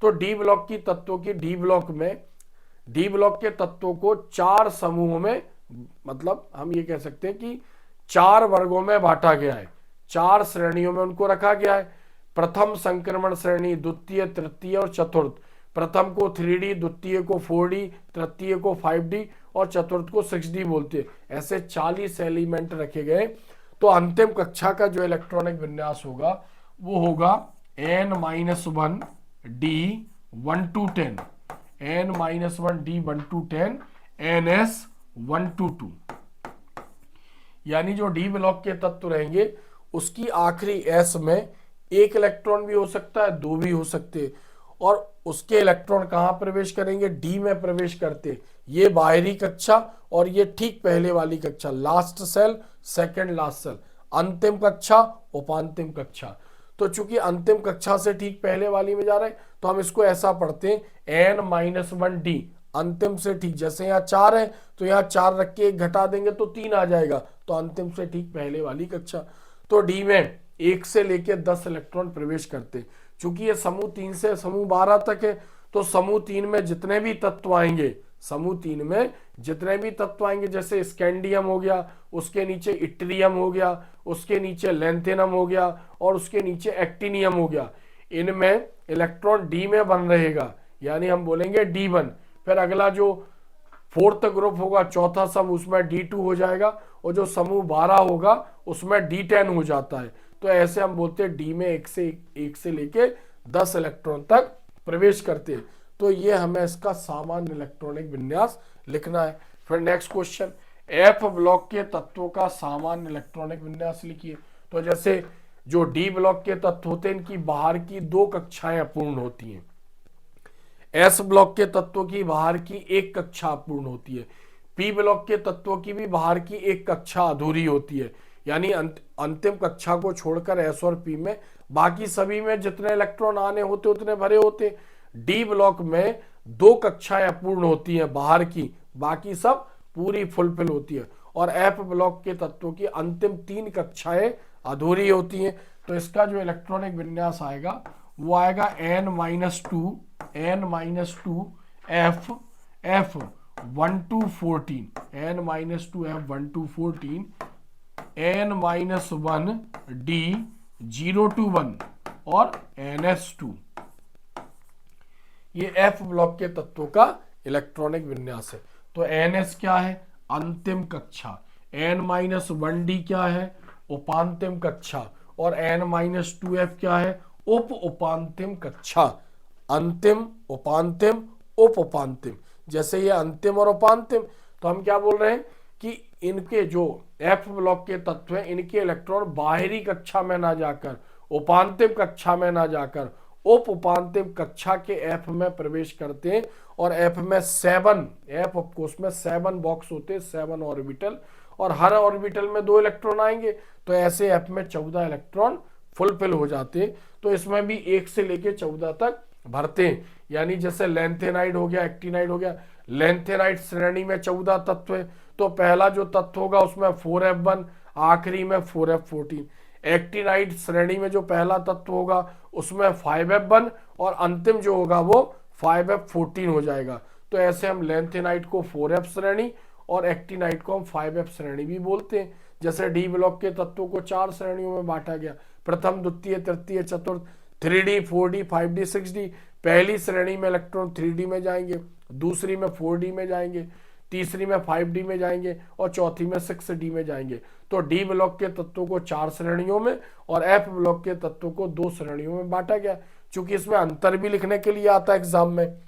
तो डी ब्लॉक की तत्वों की डी ब्लॉक के तत्वों को 4 समूहों में, मतलब हम ये कह सकते हैं कि 4 वर्गों में बांटा गया है, 4 श्रेणियों में उनको रखा गया है। प्रथम संक्रमण श्रेणी, द्वितीय, तृतीय और चतुर्थ। प्रथम को 3D, द्वितीय को 4D, तृतीय को 5D और चतुर्थ को 6D बोलते हैं। ऐसे 40 एलिमेंट रखे गए। तो अंतिम कक्षा का जो इलेक्ट्रॉनिक विन्यास होगा वो होगा n-1 D 1 to 10, n-1 D 1 to 10, ns 1 to 2। यानी जो डी ब्लॉक के तत्व रहेंगे उसकी आखिरी एस में एक इलेक्ट्रॉन भी हो सकता है, 2 भी हो सकते हैं, और उसके इलेक्ट्रॉन कहां प्रवेश करेंगे, डी में प्रवेश करते। ये बाहरी कक्षा और ये ठीक पहले वाली कक्षा, last cell, second last cell, अंतिम कक्षा, उपांतिम कक्षा। तो चूंकि अंतिम कक्षा से ठीक पहले वाली में जा रहे हैं तो हम इसको ऐसा पढ़ते हैं n-1 D, अंतिम से ठीक, जैसे यहाँ 4 है तो यहाँ 4 रख के 1 घटा देंगे तो 3 आ जाएगा, तो अंतिम से ठीक पहले वाली कक्षा। तो डी में 1 से लेके 10 इलेक्ट्रॉन प्रवेश करते। चूंकि ये समूह 3 से समूह 12 तक है तो समूह 3 में जितने भी तत्व आएंगे, समूह 3 में जितने भी तत्व आएंगे, जैसे स्कैंडियम हो गया, उसके नीचे इट्रियम हो गया, उसके नीचे लेंथेनम हो गया और उसके नीचे एक्टिनियम हो गया, इनमें इलेक्ट्रॉन डी में बन रहेगा, यानी हम बोलेंगे D1। फिर अगला जो 4th ग्रुप होगा, चौथा समूह, उसमें D2 हो जाएगा, और जो समूह 12 होगा उसमें D10 हो जाता है। तो ऐसे हम बोलते हैं डी में 1 से लेके 10 इलेक्ट्रॉन तक प्रवेश करते हैं। तो ये हमें इसका सामान्य इलेक्ट्रॉनिक विन्यास लिखना है। फिर नेक्स्ट क्वेश्चन, एफ ब्लॉक के तत्वों का सामान्य इलेक्ट्रॉनिक विन्यास लिखिए। तो जैसे जो डी ब्लॉक के तत्व होते हैं इनकी बाहर की 2 कक्षाएं अपूर्ण होती हैं, एस ब्लॉक के तत्वों की बाहर की 1 कक्षा अपूर्ण होती है, पी ब्लॉक के तत्वों की भी बाहर की 1 कक्षा अधूरी होती है। यानी अंतिम कक्षा को छोड़कर एस और पी में बाकी सभी में जितने इलेक्ट्रॉन आने होते उतने भरे होते। डी ब्लॉक में 2 कक्षाएं अपूर्ण होती हैं बाहर की, बाकी सब पूरी फुलफिल होती है। और एफ ब्लॉक के तत्वों की अंतिम 3 कक्षाएं अधूरी होती हैं। तो इसका जो इलेक्ट्रॉनिक विन्यास आएगा वो आएगा n-2 F 1 to 14, n-2 F 1 to 14, n-1 D 0 to 1 और ns2। ये एफ ब्लॉक के तत्वों का इलेक्ट्रॉनिक विन्यास है। तो ns क्या है, अंतिम कक्षा, n-1 D क्या है, उपांतिम कक्षा, और n-2F क्या है, उप उपांतिम कक्षा। अंतिम, उपांतिम, उप उपांतिम। जैसे ये अंतिम और उपांतिम, तो हम क्या बोल रहे हैं कि इनके जो एफ ब्लॉक के तत्व हैं इनके इलेक्ट्रॉन बाहरी कक्षा में ना जाकर, उपांतिम कक्षा में ना जाकर, उप उपांतिम कक्षा के एफ में प्रवेश करते हैं। और एफ में 7, एफ ऑफकोर्स में 7 बॉक्स होते हैं, 7 ऑर्बिटल, और हर ऑर्बिटल में 2 इलेक्ट्रॉन आएंगे। तो ऐसे एफ में 14 इलेक्ट्रॉन फुलफिल हो जाते हैं। तो इसमें भी 1 से लेके 14 तक भरते हैं। यानी जैसे लेंथेनाइड हो गया, एक्टिनाइड हो गया, लेंथेनाइड श्रेणी में 14 तत्व है, तो पहला जो तत्व होगा उसमें 4F1, आखिरी में 4F14। एक्टिनाइड श्रेणी में जो पहला तत्व होगा उसमें 5F1 और अंतिम जो होगा वो 5F14 हो जाएगा। तो ऐसे हम लेंथेनाइड को 4F श्रेणी और एक्टिनाइड को हम 5F श्रेणी भी बोलते हैं। जैसे डी ब्लॉक के तत्वों को 4 श्रेणियों में बांटा गया, प्रथम, द्वितीय, तृतीय, चतुर्थ, 3D, 4D, 5D, 6D। पहली श्रेणी में इलेक्ट्रॉन 3D में जाएंगे, दूसरी में 4D में जाएंगे, तीसरी में 5D में जाएंगे और चौथी में 6D में जाएंगे। तो डी ब्लॉक के तत्वों को 4 श्रेणियों में और एफ ब्लॉक के तत्वों को 2 श्रेणियों में बांटा गया। चूंकि इसमें अंतर भी लिखने के लिए आता है एग्जाम में,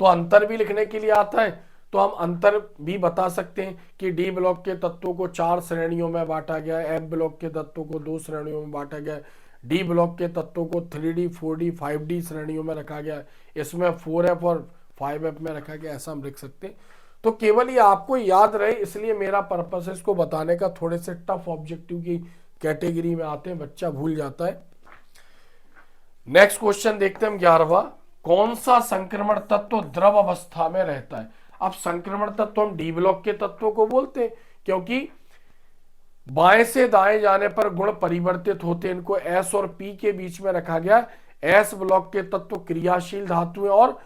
तो अंतर भी लिखने के लिए आता है तो हम अंतर भी बता सकते हैं कि डी ब्लॉक के तत्वों को 4 श्रेणियों में बांटा गया है, एफ ब्लॉक के तत्वों को 2 श्रेणियों में बांटा गया है, डी ब्लॉक के तत्वों को 3D, 4D, 5D श्रेणियों में रखा गया है, इसमें 4F और 5F में रखा गया, ऐसा हम लिख सकते हैं। तो केवल ये आपको याद रहे इसलिए मेरा पर्पस है इसको बताने का। थोड़े से टफ ऑब्जेक्टिव की कैटेगरी में आते हैं, बच्चा भूल जाता है। नेक्स्ट क्वेश्चन देखते हैं हम 11वां। कौन सा संक्रमण तत्व द्रव अवस्था में रहता है? अब संक्रमण तत्व हम डी ब्लॉक के तत्वों को बोलते हैं, क्योंकि बाएं से दाएं जाने पर गुण परिवर्तित होते हैं। इनको एस और पी के बीच में रखा गया। एस ब्लॉक के तत्व क्रियाशील धातुएं और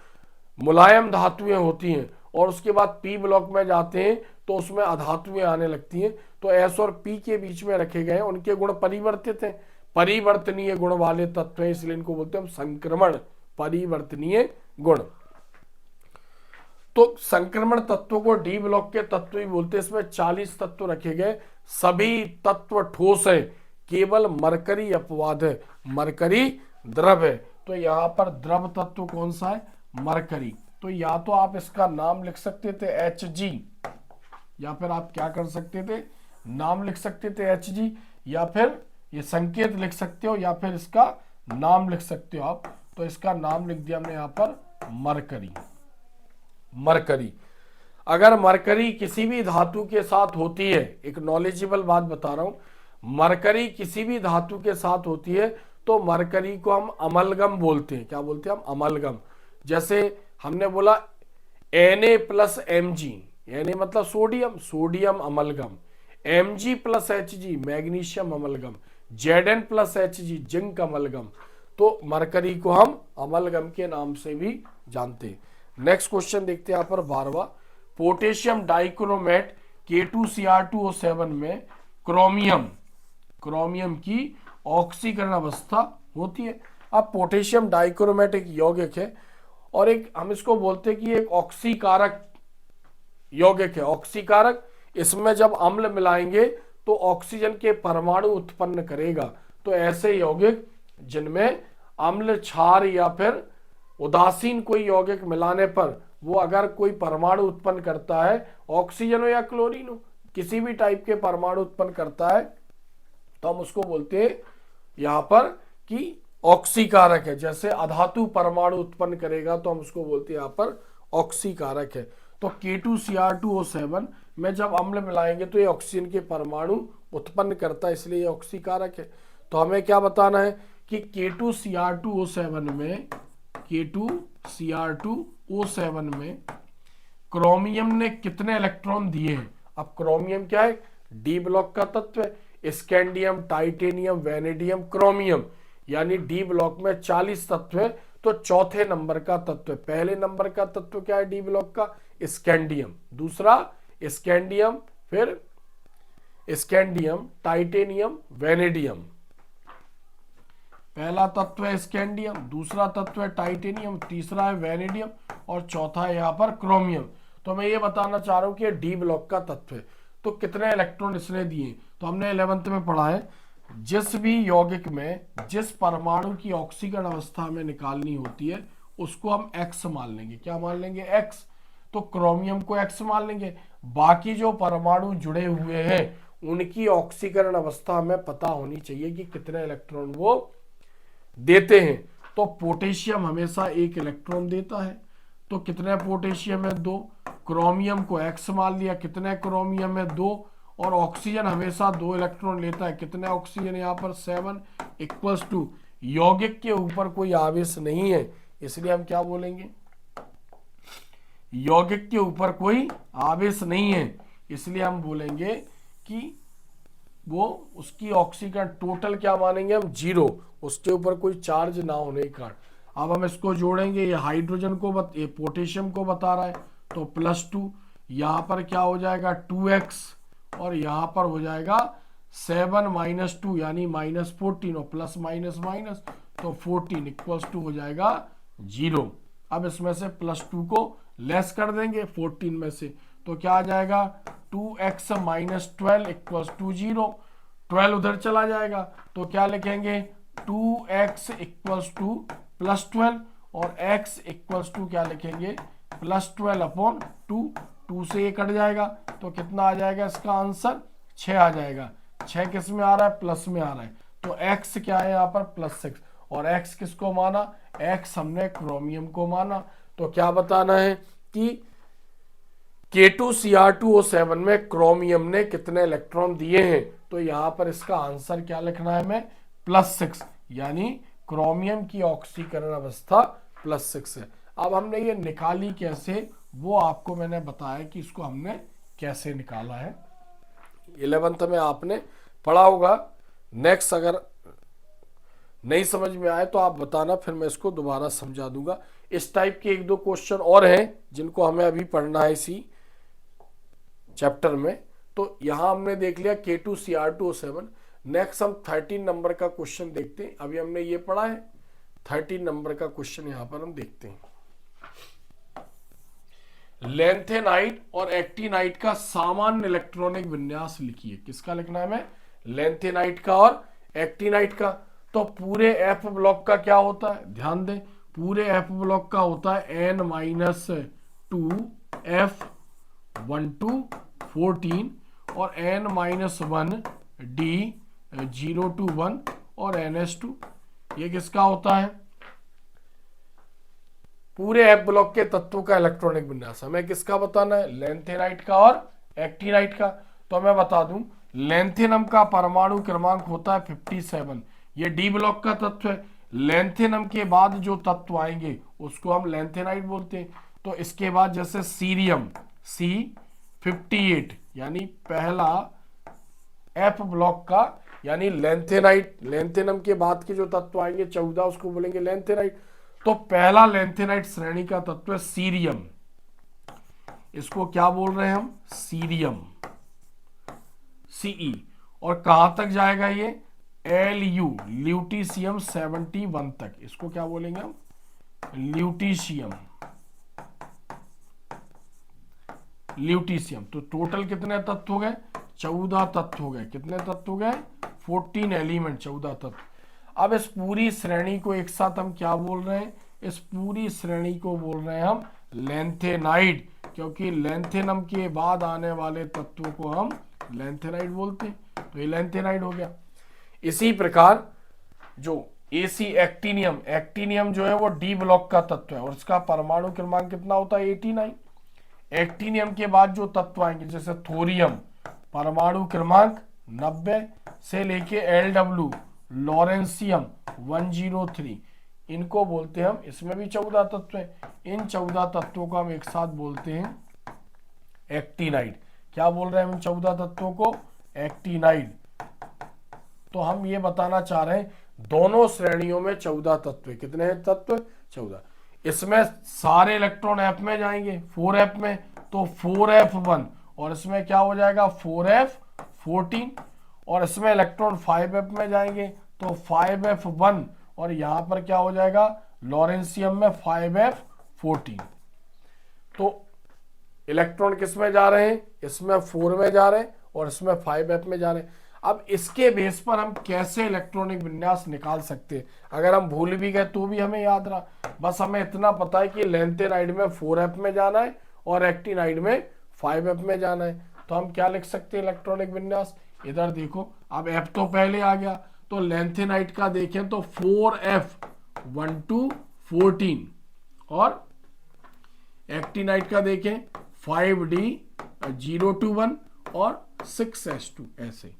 मुलायम धातुएं होती हैं, और उसके बाद पी ब्लॉक में जाते हैं तो उसमें अधातुएं आने लगती हैं। तो एस और पी के बीच में रखे गए, उनके गुण परिवर्तित हैं, परिवर्तनीय गुण वाले तत्व हैं, इसलिए इनको बोलते हैं हम संक्रमण परिवर्तनीय गुण। तो संक्रमण तत्वों को डी ब्लॉक के तत्व ही बोलते हैं। इसमें 40 तत्व रखे गए, सभी तत्व ठोस है, केवल मरकरी अपवाद है, मरकरी द्रव है। तो यहां पर द्रव तत्व कौन सा है? मरकरी। तो या तो आप इसका नाम लिख सकते थे Hg, या फिर आप क्या कर सकते थे, नाम लिख सकते थे Hg, या फिर ये संकेत लिख सकते हो, या फिर इसका नाम लिख सकते हो आप। तो इसका नाम लिख दिया हमने यहां पर मरकरी। मरकरी, अगर मरकरी किसी भी धातु के साथ होती है, एक नॉलेजेबल बात बता रहा हूं, मरकरी किसी भी धातु के साथ होती है तो मरकरी को हम अमलगम बोलते हैं। क्या बोलते हैं हम? अमलगम। जैसे हमने बोला Na प्लस Mg, Na मतलब sodium, sodium amalgam, Mg plus Hg magnesium amalgam, Zn plus Hg zinc amalgam. तो मरकरी को हम अमलगम के नाम से भी जानते हैं। नेक्स्ट क्वेश्चन देखते हैं यहाँ पर 12वां। पोटेशियम डाइक्रोमेट K2Cr2O7 में क्रोमियम की ऑक्सीकरण अवस्था होती है। अब पोटेशियम डाइक्रोमेट एक यौगिक है, और एक हम इसको बोलते हैं कि एक ऑक्सीकारक यौगिक है। ऑक्सीकारक, इसमें जब अम्ल मिलाएंगे तो ऑक्सीजन के परमाणु उत्पन्न करेगा। तो ऐसे यौगिक जिनमें अम्ल, क्षार या फिर उदासीन कोई यौगिक मिलाने पर वो अगर कोई परमाणु उत्पन्न करता है, ऑक्सीजन हो या क्लोरीन हो, किसी भी टाइप के परमाणु उत्पन्न करता है, तो हम उसको बोलते हैं यहां पर कि ऑक्सीकारक है। जैसे अधातु परमाणु उत्पन्न करेगा तो हम उसको बोलते हैं यहां पर ऑक्सीकारक है। तो K2Cr2O7 में जब अम्ल मिलाएंगे तो ये ऑक्सीजन के परमाणु उत्पन्न करता है, इसलिए ये ऑक्सीकारक है। तो हमें क्या बताना है कि K2Cr2O7 में क्रोमियम ने कितने इलेक्ट्रॉन दिए हैं। अब क्रोमियम क्या है? डी ब्लॉक का तत्व है। स्कैंडियम, टाइटेनियम, वेनेडियम, क्रोमियम, यानी डी ब्लॉक में 40 तत्व है, तो चौथे नंबर का तत्व है। पहले नंबर का तत्व क्या है डी ब्लॉक का? स्कैंडियम। दूसरा स्कैंडियम, फिर स्कैंडियम, टाइटेनियम, वेनेडियम। पहला तत्व है स्कैंडियम, दूसरा तत्व है टाइटेनियम, तीसरा है वेनेडियम, और चौथा है यहाँ पर क्रोमियम। तो मैं ये बताना चाह रहा हूं कि डी ब्लॉक का तत्व है। तो कितने इलेक्ट्रॉन इसने दिए? तो हमने 11th में पढ़ा है, जिस भी यौगिक में जिस परमाणु की ऑक्सीकरण अवस्था में निकालनी होती है उसको हम X मान लेंगे। क्या मान लेंगे? X। तो क्रोमियम को X मान लेंगे। बाकी जो परमाणु जुड़े हुए हैं उनकी ऑक्सीकरण अवस्था हमें पता होनी चाहिए कि कितने इलेक्ट्रॉन वो देते हैं। तो पोटेशियम हमेशा 1 इलेक्ट्रॉन देता है, तो कितने पोटेशियम है? 2। क्रोमियम को X मान लिया, कितने क्रोमियम है? 2। और ऑक्सीजन हमेशा 2 इलेक्ट्रॉन लेता है, कितने ऑक्सीजन यहाँ पर? 7 इक्वल्स टू, यौगिक के ऊपर कोई आवेश नहीं है, इसलिए हम क्या बोलेंगे? यौगिक के ऊपर कोई आवेश नहीं है, इसलिए हम बोलेंगे कि वो उसकी ऑक्सीकरण टोटल क्या मानेंगे हम? 0, उसके ऊपर कोई चार्ज ना होने के कारण। अब हम इसको जोड़ेंगे, ये हाइड्रोजन को ये पोटेशियम को बता रहा है, तो +2, यहाँ पर क्या हो जाएगा? 2x, और यहाँ पर हो जाएगा 7 - 2 यानी -14, और प्लस माइनस माइनस, तो 14 इक्वल्स टू हो जाएगा 0। अब इसमें से +2 को लेस कर देंगे 14 में से, तो क्या आ जाएगा? 2x - 12 equals to 0। 12 उधर चला जाएगा, तो क्या लिखेंगे? 2x इक्वल्स टू +12, और x इक्वल्स टू क्या लिखेंगे? +12/2। 2 से ये कट जाएगा, तो कितना आ जाएगा इसका आंसर? 6 आ जाएगा। 6 किस में आ रहा है? प्लस में आ रहा है। तो x क्या है यहाँ पर? +6। और x किसको माना? x हमने क्रोमियम को माना। तो क्या बताना है कि K2Cr2O7 में क्रोमियम ने कितने इलेक्ट्रॉन दिए हैं? तो तो यहाँ पर इसका आंसर क्या लिखना है हमें, +6, यानी क्रोमियम की ऑक्सीकरण अवस्था +6 है। अब हमने ये निकाली कैसे, वो आपको मैंने बताया कि इसको हमने कैसे निकाला है, 11th में आपने पढ़ा होगा। नेक्स्ट अगर नहीं समझ में आए तो आप बताना, फिर मैं इसको दोबारा समझा दूंगा। इस टाइप के 1-2 क्वेश्चन और हैं जिनको हमें अभी पढ़ना है इसी चैप्टर में। तो यहां हमने देख लिया K2Cr2O7। नेक्स्ट हम 13 नंबर का क्वेश्चन देखते हैं। अभी हमने ये पढ़ा है, 13 नंबर का क्वेश्चन यहां पर हम देखते हैं। लेंथेनाइट और एक्टिनाइट का सामान्य इलेक्ट्रॉनिक विन्यास लिखिए। किसका लिखना है हमें, लेंथेनाइट का और एक्टिनाइट का। तो पूरे एफ ब्लॉक का क्या होता है, ध्यान दें, पूरे एफ ब्लॉक का होता है N-2F1214 और N-1D021 और NS2। ये किसका होता है, पूरे एफ ब्लॉक के तत्वों का इलेक्ट्रॉनिक विन्यास। हमें किसका बताना है, लेंथेनाइट का और एक्टिनाइट का। तो मैं बता दूं, लेंथेनम का परमाणु क्रमांक होता है 57, ये डी ब्लॉक का तत्व है। लेंथेनम के बाद जो तत्व आएंगे उसको हम लेंथेनाइट बोलते हैं। तो इसके बाद जैसे सीरियम C58, यानी पहला एफ ब्लॉक का, यानी लेंथेनाइट, लेंथेनम के बाद के जो तत्व आएंगे 14, उसको बोलेंगे लेंथेनाइट। तो पहला लेंथेनाइट श्रेणी का तत्व है सीरियम, इसको क्या बोल रहे हैं हम, सीरियम, Ce। और कहां तक जाएगा ये, Lu, ल्यूटीशियम 71 तक, इसको क्या बोलेंगे हम, ल्यूटीशियम, ल्यूटीशियम। तो टोटल कितने तत्व हो गए, 14 तत्व हो गए। कितने तत्व हो गए, 14 एलिमेंट, 14 तत्व। अब इस पूरी श्रेणी को एक साथ हम क्या बोल रहे हैं, इस पूरी श्रेणी को बोल रहे हैं हम लेंथेनाइड, क्योंकि लेंथेनम के बाद आने वाले तत्वों को हम लेंथेनाइड बोलते हैं। तो ये लेंथेनाइड हो गया। इसी प्रकार जो AC एक्टिनियम, एक्टिनियम जो है वो डी ब्लॉक का तत्व है और इसका परमाणु क्रमांक कितना होता है, 89। एक्टिनियम के बाद जो तत्व आएंगे जैसे थोरियम, परमाणु क्रमांक 90 से लेके Lw, लॉरेंसियम 103, इनको बोलते हैं हम, इसमें भी 14 तत्व हैं। इन 14 तत्वों को हम एक साथ बोलते हैं एक्टिनाइड। क्या बोल रहे हैं हम 14 तत्वों को, एक्टिनाइड। तो हम ये बताना चाह रहे हैं दोनों श्रेणियों में 14 तत्व। कितने हैं तत्व, 14। इसमें सारे इलेक्ट्रॉन F में जाएंगे, 4F में, तो 4F1, और इसमें क्या हो जाएगा 4F14, और इसमें इलेक्ट्रॉन 5F में जाएंगे तो 5F1, और यहां पर क्या हो जाएगा लॉरेंसियम में 5F14। तो इलेक्ट्रॉन किस में जा रहे हैं, इसमें 4 में जा रहे हैं और इसमें 5F में जा रहे हैं। अब इसके बेस पर हम कैसे इलेक्ट्रॉनिक विन्यास निकाल सकते हैं, अगर हम भूल भी गए तो भी हमें याद रहा। बस हमें इतना पता है कि लेंथेनाइड में 4F में जाना है और एक्टिनाइड में 5F में जाना है। तो हम क्या लिख सकते हैं इलेक्ट्रॉनिक विन्यास, इधर देखो, अब F तो पहले आ गया, तो लेंथेनाइड का देखें तो 4F1214, और एक्टिनाइड का देखें 5D021 और 6S2, ऐसे।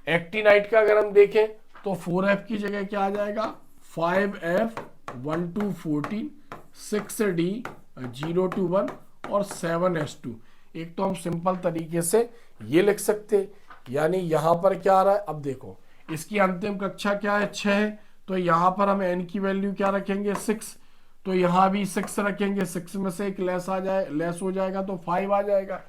एक्टिनाइड का अगर हम देखें तो 4F की जगह क्या आ जाएगा 5F1214, 6D021 और 7S2। एक तो हम सिंपल तरीके से ये लिख सकते हैं, यानी यहां पर क्या आ रहा है, अब देखो इसकी अंतिम कक्षा क्या है 6 है, तो यहां पर हम n की वैल्यू क्या रखेंगे 6, तो यहां भी 6 रखेंगे, 6 में से एक लेस हो जाएगा तो 5 आ जाएगा।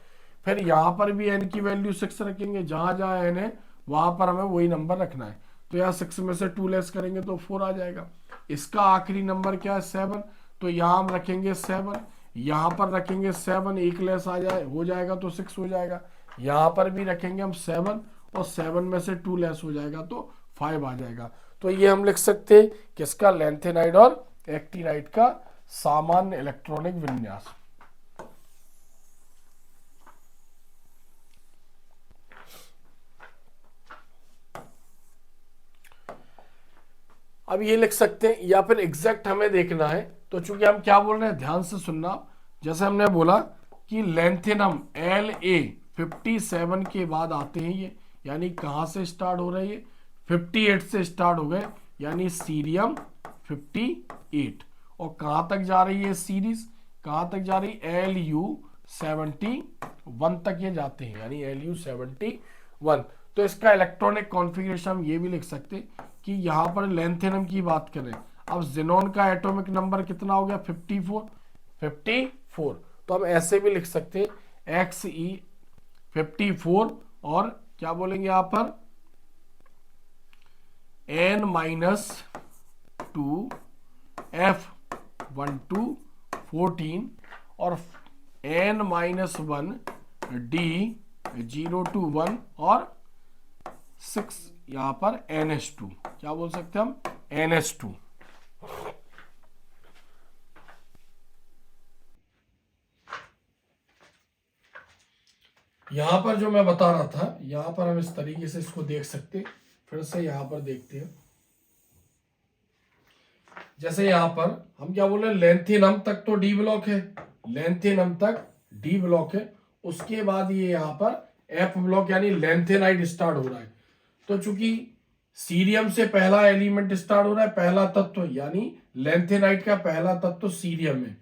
फिर यहां पर भी n की वैल्यू 6 रखेंगे, जहां जहां n है वहां पर हमें वही नंबर रखना है। तो यहाँ 6 में से 2 लेस करेंगे तो 4 आ जाएगा। इसका आखिरी नंबर क्या है 7, तो यहाँ हम रखेंगे 7, यहाँ पर रखेंगे 7, एक लेस हो जाएगा तो 6 हो जाएगा। यहाँ पर भी रखेंगे हम 7 और 7 में से 2 लेस हो जाएगा तो 5 आ जाएगा। तो ये हम लिख सकते हैं किसका, लेंथेनाइड और एक्टिनाइड का सामान्य इलेक्ट्रॉनिक विन्यास। अब ये लिख सकते हैं, या फिर एग्जैक्ट हमें देखना है, तो चूंकि हम क्या बोल रहे हैं ध्यान से सुनना। जैसे हमने बोला कि लेंथेनम La 57 के बाद आते हैं यानी कहाँ से स्टार्ट हो रही है, 58 से स्टार्ट हो गए, यानी सीरियम 58। और कहाँ तक जा रही है सीरीज, कहाँ तक जा रही है, LU71 तक ये जाते हैं, यानी LU71। तो इसका इलेक्ट्रॉनिक कॉन्फ़िगरेशन हम ये भी लिख सकते कि यहाँ पर लेंथेनम की बात करें, अब जिनोन का एटॉमिक नंबर कितना हो गया, 54। तो हम ऐसे भी लिख सकते हैं XE54, और क्या बोलेंगे यहाँ पर N-2 F1214 और N-1 D021 और 6 यहां पर NH2, क्या बोल सकते हैं हम, NH2। यहां पर जो मैं बता रहा था, यहां पर हम इस तरीके से इसको देख सकते, फिर से यहां पर देखते हैं। जैसे यहां पर हम क्या बोल रहे हैं, लेंथेनम तक तो डी ब्लॉक है, लेंथेनम तक डी ब्लॉक है, उसके बाद ये यहां पर एफ ब्लॉक यानी लेंथेनाइट स्टार्ट हो रहा है। तो चूंकि सीरियम से पहला एलिमेंट स्टार्ट हो रहा है, पहला तत्व, यानी लेंथेनाइट का पहला तत्व सीरियम है,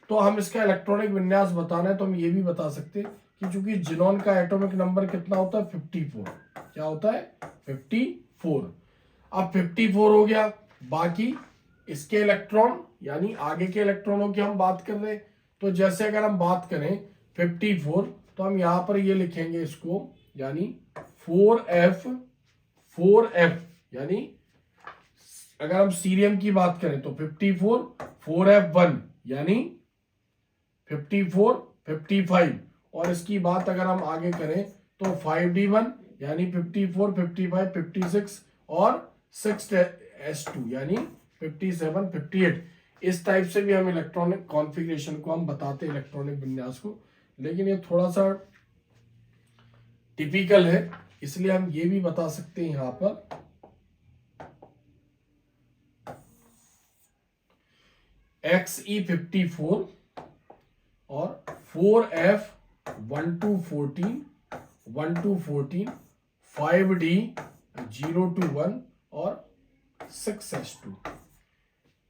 तो हम इसका इलेक्ट्रॉनिक विन्यास बताना है, तो हम ये भी बता सकते हैं कि चूंकि जिनोन का एटॉमिक नंबर कितना होता है, 54। क्या होता है, 54। अब 54 हो गया, बाकी इसके इलेक्ट्रॉन यानी आगे के इलेक्ट्रॉनों की हम बात कर रहे हैं। तो जैसे अगर हम बात करें 54, तो हम यहां पर ये लिखेंगे इसको, यानी 4F यानी अगर हम सीरियम की बात करें तो 54 4F1 यानी 54 55, और इसकी बात अगर हम आगे करें तो 5D1 यानी 54 55 56 और 6S2 यानी 57 58। इस टाइप से भी हम इलेक्ट्रॉनिक कॉन्फ़िगरेशन को हम बताते हैं, इलेक्ट्रॉनिक विन्यास को, लेकिन ये थोड़ा सा टिपिकल है, इसलिए हम ये भी बता सकते हैं यहां पर XE54 और 4F1214 5D021 और 6S2।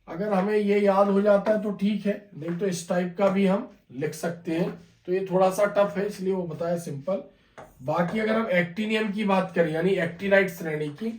अगर हमें ये याद हो जाता है तो ठीक है, नहीं तो इस टाइप का भी हम लिख सकते हैं। तो ये थोड़ा सा टफ है, इसलिए वो बताया सिंपल। बाकी अगर हम एक्टिनियम की बात करें यानी एक्टिनाइट श्रेणी की,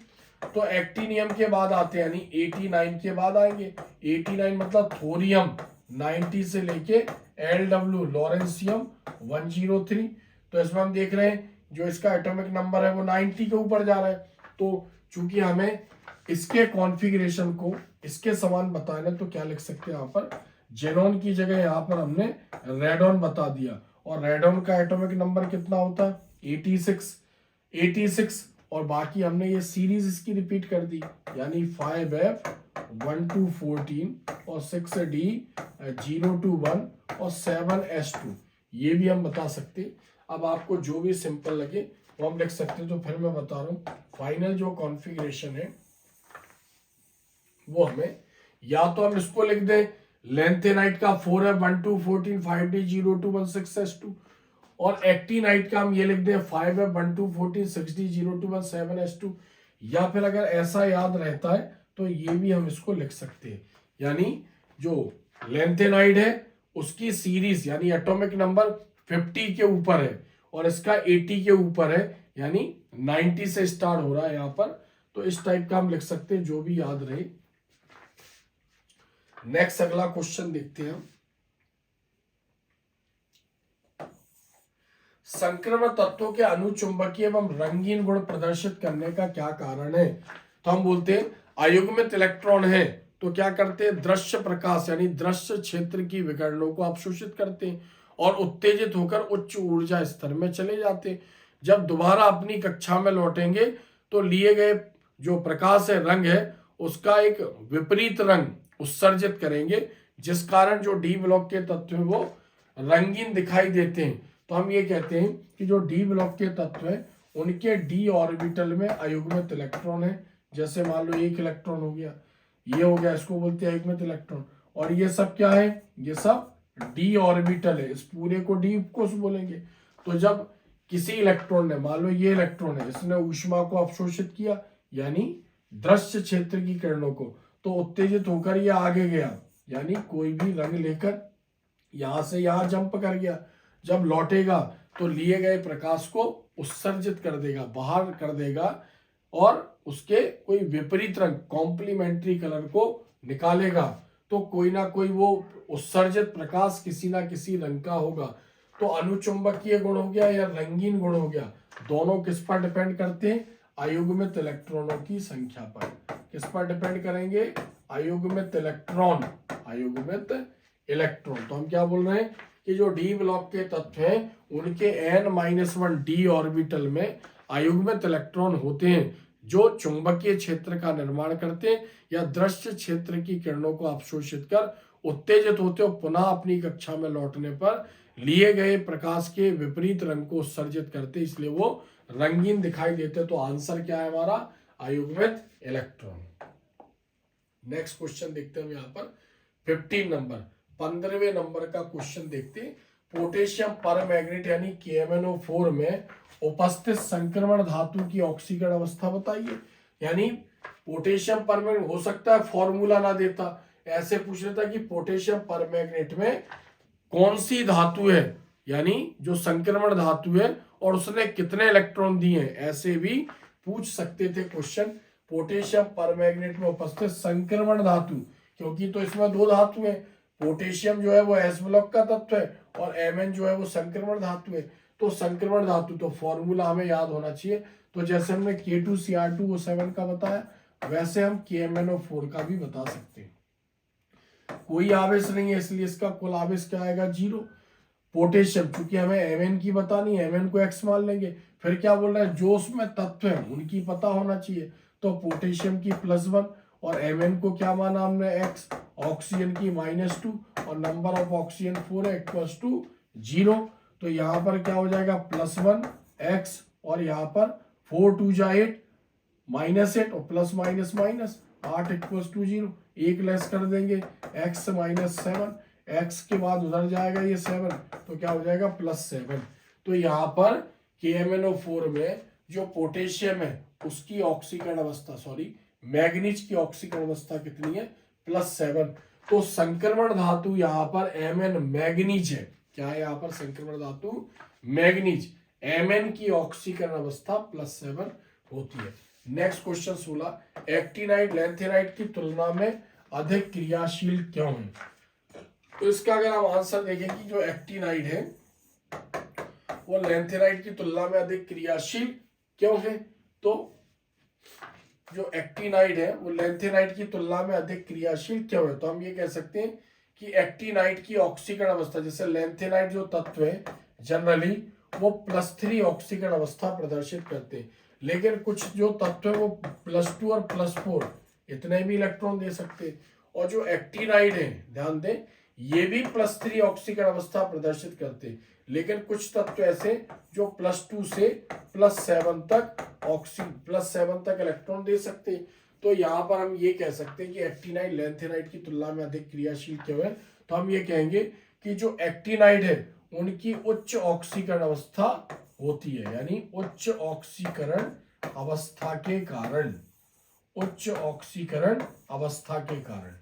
तो एक्टिनियम के बाद आते हैं यानी 89 के बाद आएंगे। 89 मतलब थोरियम 90 से लेके LW लॉरेंसियम 103। तो इसमें हम देख रहे हैं जो इसका एटॉमिक नंबर है वो 90 के ऊपर जा रहा है। तो चूंकि हमें इसके कॉन्फ़िगरेशन को इसके समान बताना है, तो क्या लिख सकते हैं यहाँ पर, जेनोन की जगह यहाँ पर हमने रेडॉन बता दिया, और रेडॉन का एटॉमिक नंबर कितना होता है, 86। और बाकी हमने ये सीरीज इसकी रिपीट कर दी, यानी 5F1214 और 6D021 और 7S2, ये भी हम बता सकते। अब आपको जो भी सिंपल लगे वो हम लिख सकते हैं। तो फिर मैं बता रहा हूँ, फाइनल जो कॉन्फ़िगरेशन है वो हमें, या तो हम इसको लिख दें लेंथेनाइट का 4F1214 5D021 6S2, और एक्टिनाइट का हम ये लिख दें 5F1214 6D021 7S2, या फिर अगर ऐसा याद रहता है तो ये भी हम इसको लिख सकते हैं। यानी जो लेंथेनाइट है उसकी सीरीज यानी एटॉमिक नंबर 50 के ऊपर है और इसका 80 के ऊपर है, यानी 90 से स्टार्ट हो रहा है यहाँ पर। तो इस टाइप का हम लिख सकते हैं, जो भी याद रहे। नेक्स्ट अगला क्वेश्चन देखते हैं। संक्रमण तत्वों के अनुचुंबकीय एवं रंगीन गुण प्रदर्शित करने का क्या कारण है? तो हम बोलते हैं अयुग्मित इलेक्ट्रॉन है तो क्या करते हैं, दृश्य प्रकाश यानी दृश्य क्षेत्र की विकिरणों को अवशोषित करते हैं और उत्तेजित होकर उच्च ऊर्जा स्तर में चले जाते हैं। जब दोबारा अपनी कक्षा में लौटेंगे तो लिए गए जो प्रकाश है, रंग है, उसका एक विपरीत रंग उत्सर्जित करेंगे, जिस कारण जो डी ब्लॉक के तत्व है वो रंगीन दिखाई देते हैं। तो हम ये कहते हैं कि जो डी ब्लॉक के तत्व है उनके डी ऑर्बिटल में अयुग्मित इलेक्ट्रॉन है। जैसे मान लो एक इलेक्ट्रॉन हो गया, ये हो गया, इसको बोलते हैं अयुग्मित इलेक्ट्रॉन। और ये सब क्या है, ये सब डी ऑर्बिटल है, इस पूरे को डी को बोलेंगे। तो जब किसी इलेक्ट्रॉन ने, मान लो ये इलेक्ट्रॉन है, इसने ऊष्मा को अवशोषित किया यानी दृश्य क्षेत्र की किरणों को, तो उत्तेजित होकर ये आगे गया, यानी कोई भी रंग लेकर यहां से यहां जंप कर गया, जब लौटेगा तो लिए गए प्रकाश को उत्सर्जित कर देगा, बाहर कर देगा, और उसके कोई विपरीत रंग कॉम्प्लीमेंट्री कलर को निकालेगा, तो कोई ना कोई वो उत्सर्जित प्रकाश किसी ना किसी रंग का होगा। तो अनुचुंबकीय गुण हो गया या रंगीन गुण हो गया, दोनों किस पर डिपेंड करते हैं? अयुग्मित इलेक्ट्रॉनों की संख्या पर। किस पर डिपेंड करेंगे? अयुग्मित इलेक्ट्रॉन, अयुग्मित इलेक्ट्रॉन। तो हम क्या बोल रहे हैं कि जो डी ब्लॉक के तत्व हैं उनके n-1 d ऑर्बिटल में अयुग्मित इलेक्ट्रॉन होते हैं जो चुंबकीय क्षेत्र का निर्माण करते हैं या दृश्य क्षेत्र की किरणों को अवशोषित कर उत्तेजित होते और पुनः अपनी कक्षा में लौटने पर लिए गए प्रकाश के विपरीत रंग को उत्सर्जित करते, इसलिए वो रंगीन दिखाई देते। तो आंसर क्या है हमारा? अयुग्मित इलेक्ट्रॉन। नेक्स्ट क्वेश्चन देखते हैं यहाँ पर 15 नंबर, 15वें नंबर का क्वेश्चन देखते हैं। पोटेशियम परमैग्नेट यानी KMnO4 में उपस्थित संक्रमण धातु की ऑक्सीकरण अवस्था बताइए। यानी पोटेशियम परमैग्नेट, हो सकता है फॉर्मूला ना देता, ऐसे पूछ लेता कि पोटेशियम परमैग्नेट में कौन सी धातु है, यानी जो संक्रमण धातु है, और उसने कितने इलेक्ट्रॉन दिए हैं, ऐसे भी पूछ सकते थे क्वेश्चन। पोटेशियम परमैग्नेट में उपस्थित संक्रमण धातु, क्योंकि तो इसमें दो धातु है, पोटेशियम जो है वो एस ब्लॉक का तत्व है और Mn जो है वो संक्रमण धातु है। तो संक्रमण धातु, तो फॉर्मूला हमें याद होना चाहिए। तो जैसे हमने K2Cr2O7 का बताया, वैसे हम KMnO4 का भी बता सकते हैं। कोई आवेश नहीं है, इसलिए इसका कुल आवेश क्या आएगा? 0। पोटेशियम, चूंकि हमें Mn की बतानी है, Mn को x मान लेंगे। फिर क्या बोल रहा है? जो उसमें तत्व है उनकी पता होना चाहिए, तो पोटेशियम की +1 और Mn को क्या माना हमने? x, ऑक्सीजन की -2 और नंबर ऑफ ऑक्सीजन 4 है इक्वल्स टू 0। तो यहाँ पर क्या हो जाएगा? +1 x और यहाँ पर 4 2 जा 8 -8 और plus minus minus 8 equals to 0। एक लेस कर देंगे, x -7, x के बाद उधर जाएगा ये 7, तो क्या हो जाएगा? +7। तो यहाँ पर KMnO4 में जो पोटेशियम है उसकी ऑक्सीकरण अवस्था, सॉरी मैग्नीज की ऑक्सीकरण अवस्था कितनी है? +7। तो संक्रमण धातु यहाँ पर Mn मैग्नीज है। क्या है यहाँ पर? संक्रमण धातु मैग्नीज। Mn की ऑक्सीकरण अवस्था +7 होती है। नेक्स्ट क्वेश्चन 16, एक्टिनाइड लैंथेनाइड की तुलना में अधिक क्रियाशील क्यों है? तो इसका अगर हम आंसर देखें कि जो एक्टिनाइड है वो लैंथेनाइड की तुलना में अधिक क्रियाशील क्यों है, तो जो एक्टिनाइड है वो लैंथेनाइड की तुलना में अधिक क्रियाशील क्यों है? तो हम ये कह सकते हैं कि एक्टिनाइड की ऑक्सीकरण अवस्था, जैसे लैंथेनाइड जो तत्व है जनरली वो +3 ऑक्सीकरण अवस्था प्रदर्शित करते हैं, लेकिन कुछ जो तत्व है वो +2 और +4 इतने भी इलेक्ट्रॉन दे सकते हैं। और जो एक्टिनाइड है, ध्यान दें, ये भी +3 ऑक्सीकरण अवस्था प्रदर्शित करते हैं, लेकिन कुछ तत्व ऐसे जो +2 से +7 तक +7 तक इलेक्ट्रॉन दे सकते हैं। तो यहाँ पर हम ये कह सकते हैं कि एक्टिनाइड लैंथेनाइड की तुलना में अधिक क्रियाशील क्यों है? तो हम ये कहेंगे कि जो एक्टिनाइड है उनकी उच्च ऑक्सीकरण अवस्था होती है, यानी उच्च ऑक्सीकरण अवस्था के कारण, उच्च ऑक्सीकरण अवस्था के कारण,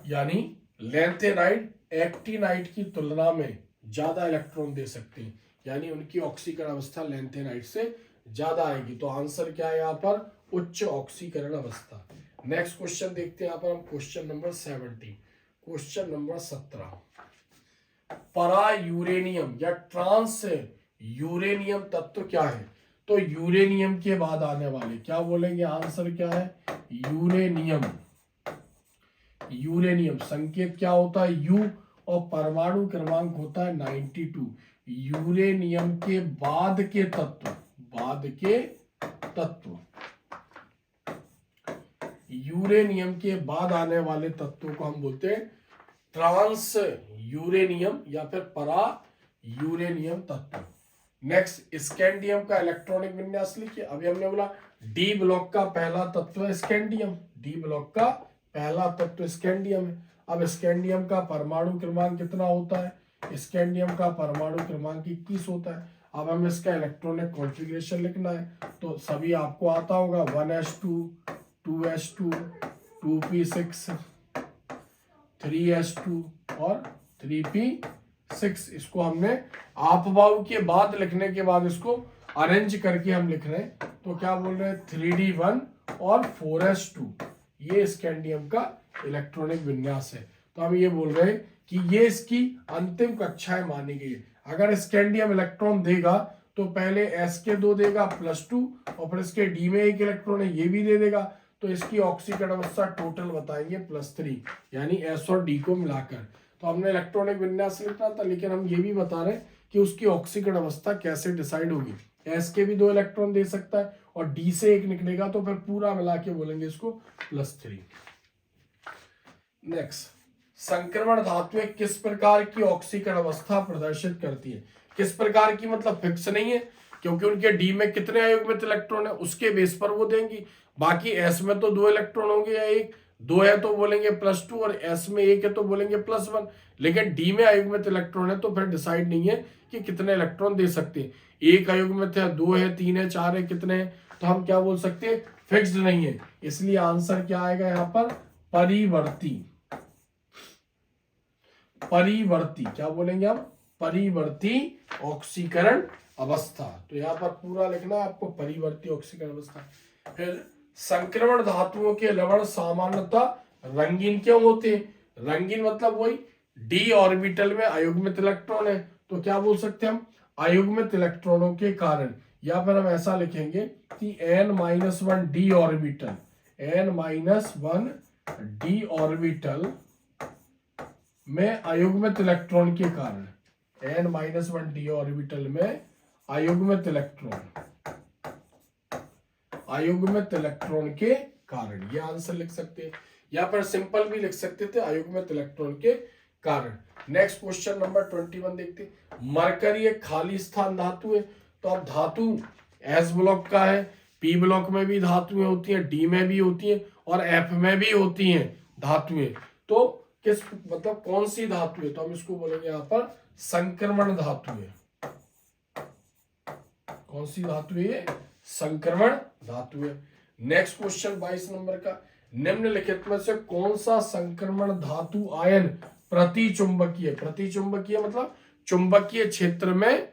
यानी लैंथेनाइड एक्टिनाइड की तुलना में ज्यादा इलेक्ट्रॉन दे सकते हैं, यानी उनकी ऑक्सीकरण अवस्था लैंथेनाइड से ज्यादा आएगी। तो आंसर क्या है यहाँ पर? उच्च ऑक्सीकरण अवस्था। नेक्स्ट क्वेश्चन देखते हैं यहाँ पर हम, क्वेश्चन नंबर 17। क्वेश्चन नंबर 17, परा यूरेनियम या ट्रांस यूरेनियम तत्व क्या है? तो यूरेनियम के बाद आने वाले क्या बोलेंगे? आंसर क्या है? यूरेनियम। यूरेनियम संकेत क्या होता है? U और परमाणु क्रमांक होता है 92। यूरेनियम के बाद के तत्व, बाद के तत्व, यूरेनियम के बाद आने वाले तत्वों को हम बोलते हैं ट्रांस यूरेनियम या फिर परा यूरेनियम तत्व। नेक्स्ट, स्कैंडियम का इलेक्ट्रॉनिक विन्यास लिखिए। अभी हमने बोला डी ब्लॉक का पहला तत्व है स्कैंडियम, डी ब्लॉक का पहला तत्व स्कैंडियम है। अब स्कैंडियम का परमाणु क्रमांक कितना होता है? स्कैंडियम का परमाणु क्रमांक 21 होता है। अब हमें इसका इलेक्ट्रॉनिक कॉन्फ़िगरेशन लिखना है, तो सभी आपको आता होगा 1s2 2s2 2p6 3s2 और 3p6। इसको हमने आप भाव के बाद लिखने के बाद इसको अरेंज करके हम लिख रहे हैं। तो क्या बोल रहे हैं 3d1 और 4s2, ये स्कैंडियम का इलेक्ट्रॉनिक विन्यास है। तो हम ये बोल रहे हैं कि ये इसकी अंतिम कक्षाएं मानी गई है। अगर स्कैंडियम इलेक्ट्रॉन देगा तो पहले s के 2 देगा +2 और फिर इसके d में 1 इलेक्ट्रॉन है, ये भी दे देगा। तो इसकी ऑक्सीकरण अवस्था टोटल बताएंगे +3, यानी s और d को मिलाकर। तो हमने इलेक्ट्रॉनिक विन्यास लिखना था, लेकिन हम ये भी बता रहे हैं कि उसकी ऑक्सीकरण अवस्था कैसे डिसाइड होगी। s के भी 2 इलेक्ट्रॉन दे सकता है और d से 1 निकलेगा, तो फिर पूरा मिला के बोलेंगे इसको +3। नेक्स्ट, संक्रमण धातुएं किस प्रकार की ऑक्सीकरण अवस्था प्रदर्शित करती है। किस प्रकार की मतलब फिक्स नहीं है, क्योंकि उनके डी में कितने अयुग्मित इलेक्ट्रॉन है उसके बेस पर वो देंगी। बाकी एस में तो 2 इलेक्ट्रॉन होंगे या 1, 2 है तो बोलेंगे +2 और एस में 1 है तो बोलेंगे +1। लेकिन डी में अयुग्मित इलेक्ट्रॉन है तो फिर डिसाइड नहीं है कि कितने इलेक्ट्रॉन दे सकते हैं। 1 अयुग्मित है, 2 है, 3 है, 4 है, कितने हैं, तो हम क्या बोल सकते हैं, फिक्स्ड नहीं है। इसलिए आंसर क्या आएगा यहाँ पर, परिवर्ती। परिवर्ती क्या बोलेंगे हम, परिवर्ती ऑक्सीकरण अवस्था। तो यहाँ पर पूरा लिखना है आपको, परिवर्ती ऑक्सीकरण अवस्था। फिर संक्रमण धातुओं के लवण सामान्यतः रंगीन क्यों होते हैं। रंगीन मतलब वही डी ऑर्बिटल में अयुग्मित इलेक्ट्रॉन है, तो क्या बोल सकते हैं हम, अयुग्मित इलेक्ट्रॉनों के कारण। या फिर हम ऐसा लिखेंगे कि n-1 D orbital, n-1 D orbital में अयुग्मित इलेक्ट्रॉन के कारण, n-1 डी ऑर्बिटल में अयुग्मित इलेक्ट्रॉन के कारण, ये आंसर लिख सकते हैं। या फिर सिंपल भी लिख सकते थे, अयुग्मित इलेक्ट्रॉन के कारण। नेक्स्ट क्वेश्चन नंबर 21 देखते हैं। मरकरी एक खाली स्थान धातु है। तो अब धातु एस ब्लॉक का है, पी ब्लॉक में भी धातुएं होती हैं, डी में भी होती हैं और एफ में भी होती हैं धातुएं। तो किस मतलब कौन सी धातु है, तो हम इसको बोलेंगे यहाँ पर संक्रमण धातु है। कौन सी धातु है ये, संक्रमण धातु है। नेक्स्ट क्वेश्चन 22 नंबर का, निम्नलिखित में से कौन सा संक्रमण धातु आयन प्रतिचुंबकीय, प्रतिचुंबकीय मतलब चुंबकीय क्षेत्र में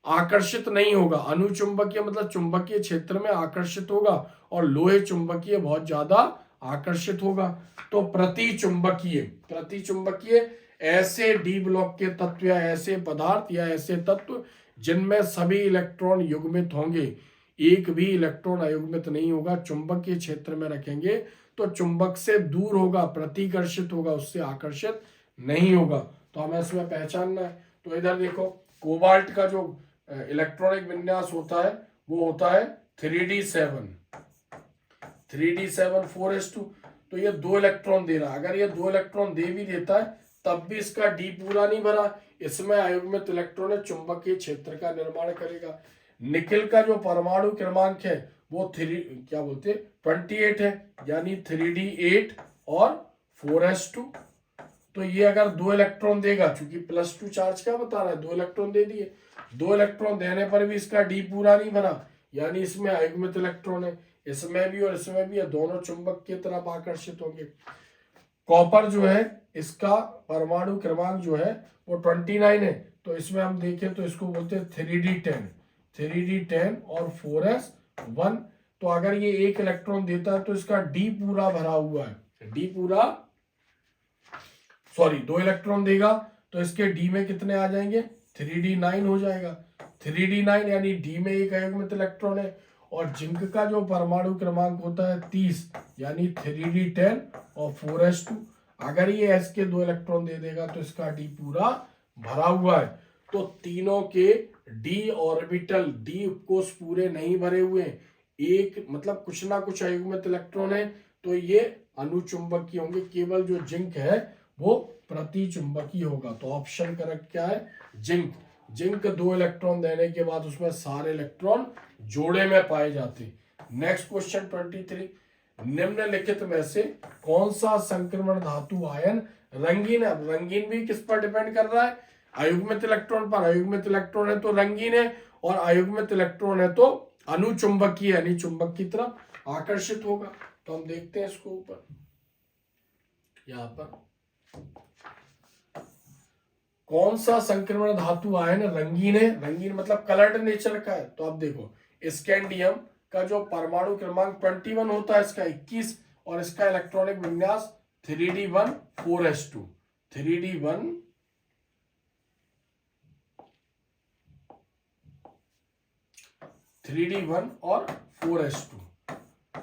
आकर्षित नहीं होगा, अनुचुंबकीय मतलब चुंबकीय क्षेत्र में आकर्षित होगा और लोहे चुंबकीय बहुत ज्यादा आकर्षित होगा। तो प्रतिचुंबकीय, प्रतिचुंबकीय ऐसे डी ब्लॉक के तत्व या ऐसे पदार्थ या ऐसे तत्व जिनमें सभी इलेक्ट्रॉन युग्मित होंगे, एक भी इलेक्ट्रॉन अयुग्मित नहीं होगा, चुंबकीय क्षेत्र में रखेंगे तो चुंबक से दूर होगा, प्रतिकर्षित होगा, उससे आकर्षित नहीं होगा। तो हमें इसमें पहचानना है। तो इधर देखो, कोबाल्ट का जो इलेक्ट्रॉनिक विन्यास होता है वो होता है 3d7 4s2। तो ये 2 इलेक्ट्रॉन दे रहा है। अगर ये 2 इलेक्ट्रॉन दे भी देता है तब भी इसका डी पूरा नहीं भरा, इसमें अयुग्मित इलेक्ट्रॉन चुंबकीय क्षेत्र का निर्माण करेगा। निकेल का जो परमाणु क्रमांक है वो 28 है, यानी 3d8 और 4s2। तो ये अगर 2 इलेक्ट्रॉन देगा, चूंकि +2 चार्ज का बता रहा है, 2 इलेक्ट्रॉन दे दिए, 2 इलेक्ट्रॉन देने पर भी इसका डी पूरा नहीं भरा, यानी इसमें अयुग्मित इलेक्ट्रॉन है, इसमें भी और इसमें भी, दोनों चुंबक की तरफ आकर्षित होंगे। कॉपर जो है इसका परमाणु क्रमांक जो है वो 29 है, तो इसमें हम देखें तो इसको बोलते हैं 3d10 और 4s1। तो अगर ये 1 इलेक्ट्रॉन देता है तो इसका डी पूरा भरा हुआ है, डी पूरा 2 इलेक्ट्रॉन देगा तो इसके डी में कितने आ जाएंगे, 3d9 हो जाएगा। 3d9 यानी डी में 1 अयुग्मित इलेक्ट्रॉन है। और जिंक का जो परमाणु क्रमांक होता है 30, यानी 3d10 और 4s2। अगर ये s के 2 इलेक्ट्रॉन दे देगा तो इसका डी पूरा भरा हुआ है। तो तीनों के डी ऑर्बिटल, डी कोष पूरे नहीं भरे हुए, एक मतलब कुछ ना कुछ अयुग्मित इलेक्ट्रॉन है, तो ये अनुचुंबकीय होंगे। केवल जो जिंक है वो प्रतिचुंबकीय होगा। तो ऑप्शन करेक्ट क्या है, जिंक। जिंक 2 इलेक्ट्रॉन देने के बाद उसमें सारे इलेक्ट्रॉन जोड़े में पाए जाते। नेक्स्ट क्वेश्चन 23, निम्नलिखित में से कौन सा संक्रमण धातु आयन रंगीन है। रंगीन भी किस पर डिपेंड कर रहा है, अयुग्मित इलेक्ट्रॉन पर अयुग्मित इलेक्ट्रॉन है तो रंगीन है, और अयुग्मित इलेक्ट्रॉन है तो अनुचुंबकीय यानी चुंबक की तरफ आकर्षित होगा। तो हम देखते हैं इसको ऊपर यहां पर कौन सा संक्रमण धातु आयन रंगीन है, रंगीन मतलब कलर्ड नेचर का है। तो आप देखो स्कैंडियम का जो परमाणु क्रमांक 21 होता है, इसका 21, और इसका इलेक्ट्रॉनिक विन्यास 3d1 4s2 3d1 3d1 और 4s2।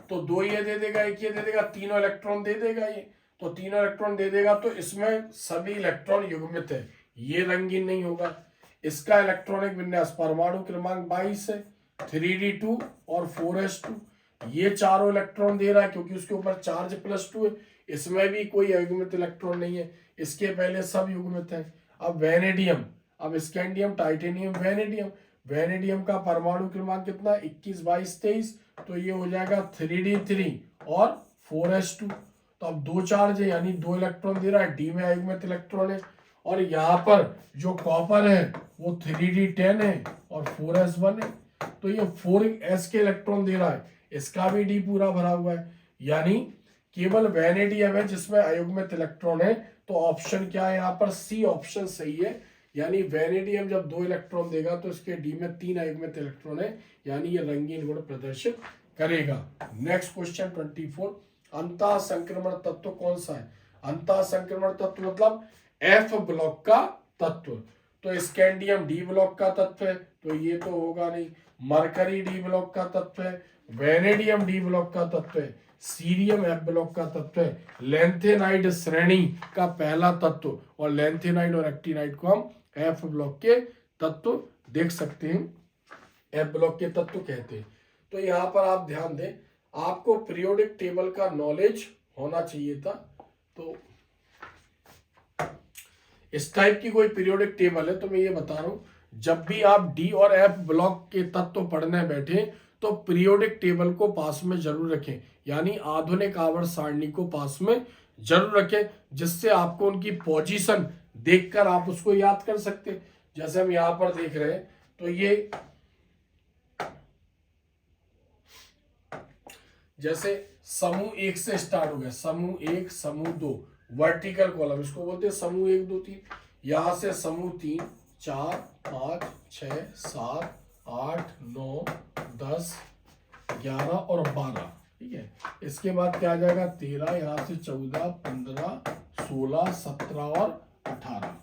तो दो ये दे देगा, एक ये दे देगा, तीनों इलेक्ट्रॉन दे देगा ये। तो तीनों इलेक्ट्रॉन दे देगा तो इसमें सभी इलेक्ट्रॉन युग्मित है, ये रंगीन नहीं होगा। इसका इलेक्ट्रॉनिक विन्यास परमाणु क्रमांक 22 है, 3d2 और 4s2। ये चारों इलेक्ट्रॉन दे रहा है क्योंकि उसके ऊपर चार्ज +2 है, इसमें भी कोई अयुग्मित इलेक्ट्रॉन नहीं है, इसके पहले सब युग्मित है। अब वेनेडियम, अब स्कैंडियम, टाइटेनियम, वेनेडियम, वेनेडियम का परमाणु क्रमांक कितना 21 22 23, तो ये हो जाएगा 3d3 और 4s2। तो अब दो चार्ज है यानी दो इलेक्ट्रॉन दे रहा है, डी में अयुग्मित इलेक्ट्रॉन है, और यहाँ पर जो कॉपर है वो 3d10 है और 4s1 है, तो ये 4s के इलेक्ट्रॉन दे रहा है, इसका भी डी पूरा भरा हुआ है, यानी केवल वेनेडियम है जिसमें अयुग्मित इलेक्ट्रॉन है। तो ऑप्शन क्या है यहाँ पर, सी ऑप्शन सही है, यानी वेनेडियम जब दो इलेक्ट्रॉन देगा तो इसके डी में 3 अयुग्मित इलेक्ट्रॉन है, यानी ये रंगीन गुण प्रदर्शित करेगा। नेक्स्ट क्वेश्चन 24, अंतः संक्रमण तत्व कौन सा है? अंतः संक्रमण तत्व मतलब एफ ब्लॉक का तत्व। तो स्कैंडियम डी ब्लॉक का तत्व है, तो ये तो होगा नहीं। मरकरी डी ब्लॉक का तत्व है, वेनेडियम डी ब्लॉक का तत्व है, सीरियम एफ ब्लॉक का तत्व है, लेंथेनाइड श्रेणी का पहला तत्व, और लेंथेनाइड और एक्टिनाइड को हम एफ ब्लॉक के तत्व देख सकते हैं, एफ ब्लॉक के तत्व कहते हैं। तो यहाँ पर आप ध्यान दें, आपको पीरियोडिक टेबल का नॉलेज होना चाहिए था। तो इस टाइप की कोई पीरियोडिक टेबल है तो मैं ये बता रहा हूं, जब भी आप डी और एफ ब्लॉक के तत्व पढ़ने बैठे तो पीरियोडिक टेबल को पास में जरूर रखें, यानी आधुनिक आवर्त सारणी को पास में जरूर रखें, जिससे आपको उनकी पोजीशन देखकर आप उसको याद कर सकते हैं। जैसे हम यहां पर देख रहे हैं, तो ये जैसे समूह 1 से स्टार्ट हो गया, समूह 1 समूह 2 वर्टिकल कॉलम, इसको बोलते हैं समूह 1 2 3। यहां से समूह 3 4 5 6 7 8 9 10 11 और 12, ठीक है। इसके बाद क्या आ जाएगा 13, यहां से 14 15 16 17 और 18।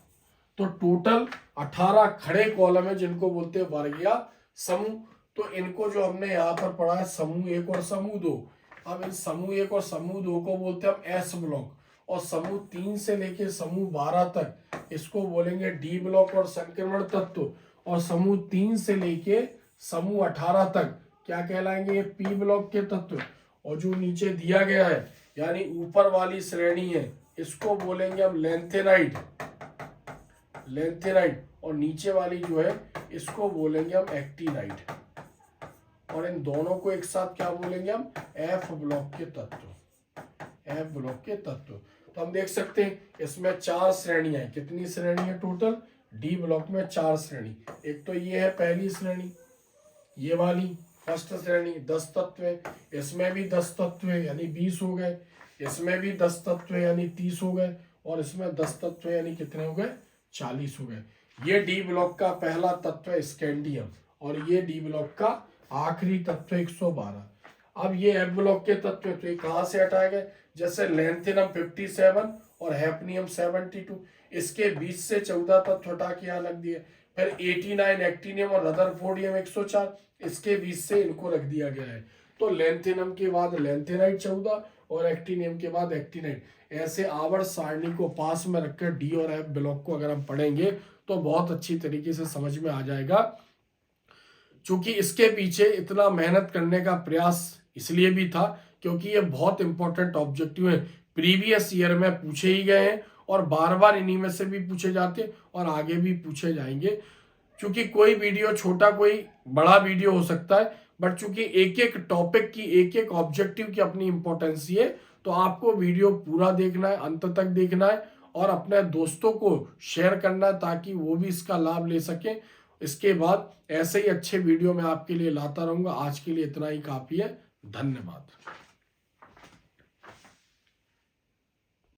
तो टोटल 18 खड़े कॉलम है जिनको बोलते हैं वर्गीय समूह। तो इनको जो हमने यहाँ पर पढ़ा है समूह 1 और समूह 2, अब इन समूह 1 और समूह 2 को बोलते हैं हम एस ब्लॉक, और समूह 3 से लेके समूह 12 तक इसको बोलेंगे डी ब्लॉक और संक्रमण तत्व, और समूह 3 से लेके समूह 18 तक क्या कहलाएंगे, ये पी ब्लॉक के तत्व। और जो नीचे दिया गया है यानी ऊपर वाली श्रेणी है इसको बोलेंगे हम लेंथेनाइड, लेंथेनाइड, और नीचे वाली जो है इसको बोलेंगे हम एक्टिनाइड, और इन दोनों को एक साथ क्या बोलेंगे हम, एफ ब्लॉक के तत्व, एफ ब्लॉक के तत्व। तो हम देख सकते हैं इसमें 4 श्रेणियां हैं, कितनी श्रेणी है टोटल, डी ब्लॉक में 4 श्रेणी। एक तो ये है पहली श्रेणी, ये वाली फर्स्ट श्रेणी 10 तत्व है, इसमें भी 10 तत्व है यानी 20 हो गए, इसमें भी 10 तत्व है यानी 30 हो गए, और इसमें 10 तत्व है यानी कितने हो गए, 40 हो गए। ये डी ब्लॉक का पहला तत्व है स्कैंडियम, और ये डी ब्लॉक का आखिरी तत्व 112। अब ये एफ ब्लॉक के तत्व, तो ये कहां से हटाए गए, जैसे लेंथिनम 57 और हैफनियम 72, इसके 20 से 14 तत्व हटा के यहाँ रख दिए। फिर 89 एक्टिनियम और रदरफोर्डियम 104, इसके 20 से इनको रख दिया गया है। तो लेंथिनम के बाद लेंथेनाइड 14 और एक्टिनियम के बाद एक्टिनाइड, ऐसे आवर्त सारणी को पास में रखकर डी और एफ ब्लॉक को अगर हम पढ़ेंगे तो बहुत अच्छी तरीके से समझ में आ जाएगा। चूंकि इसके पीछे इतना मेहनत करने का प्रयास इसलिए भी था क्योंकि ये बहुत इंपॉर्टेंट ऑब्जेक्टिव है, प्रीवियस ईयर में पूछे ही गए हैं और बार बार इन्हीं में से भी पूछे जाते और आगे भी पूछे जाएंगे। क्योंकि कोई वीडियो छोटा कोई बड़ा वीडियो हो सकता है, बट चूंकि एक एक टॉपिक की एक एक ऑब्जेक्टिव की अपनी इंपॉर्टेंस है, तो आपको वीडियो पूरा देखना है, अंत तक देखना है, और अपने दोस्तों को शेयर करना ताकि वो भी इसका लाभ ले सके। इसके बाद ऐसे ही अच्छे वीडियो मैं आपके लिए लाता रहूंगा। आज के लिए इतना ही काफी है। धन्यवाद।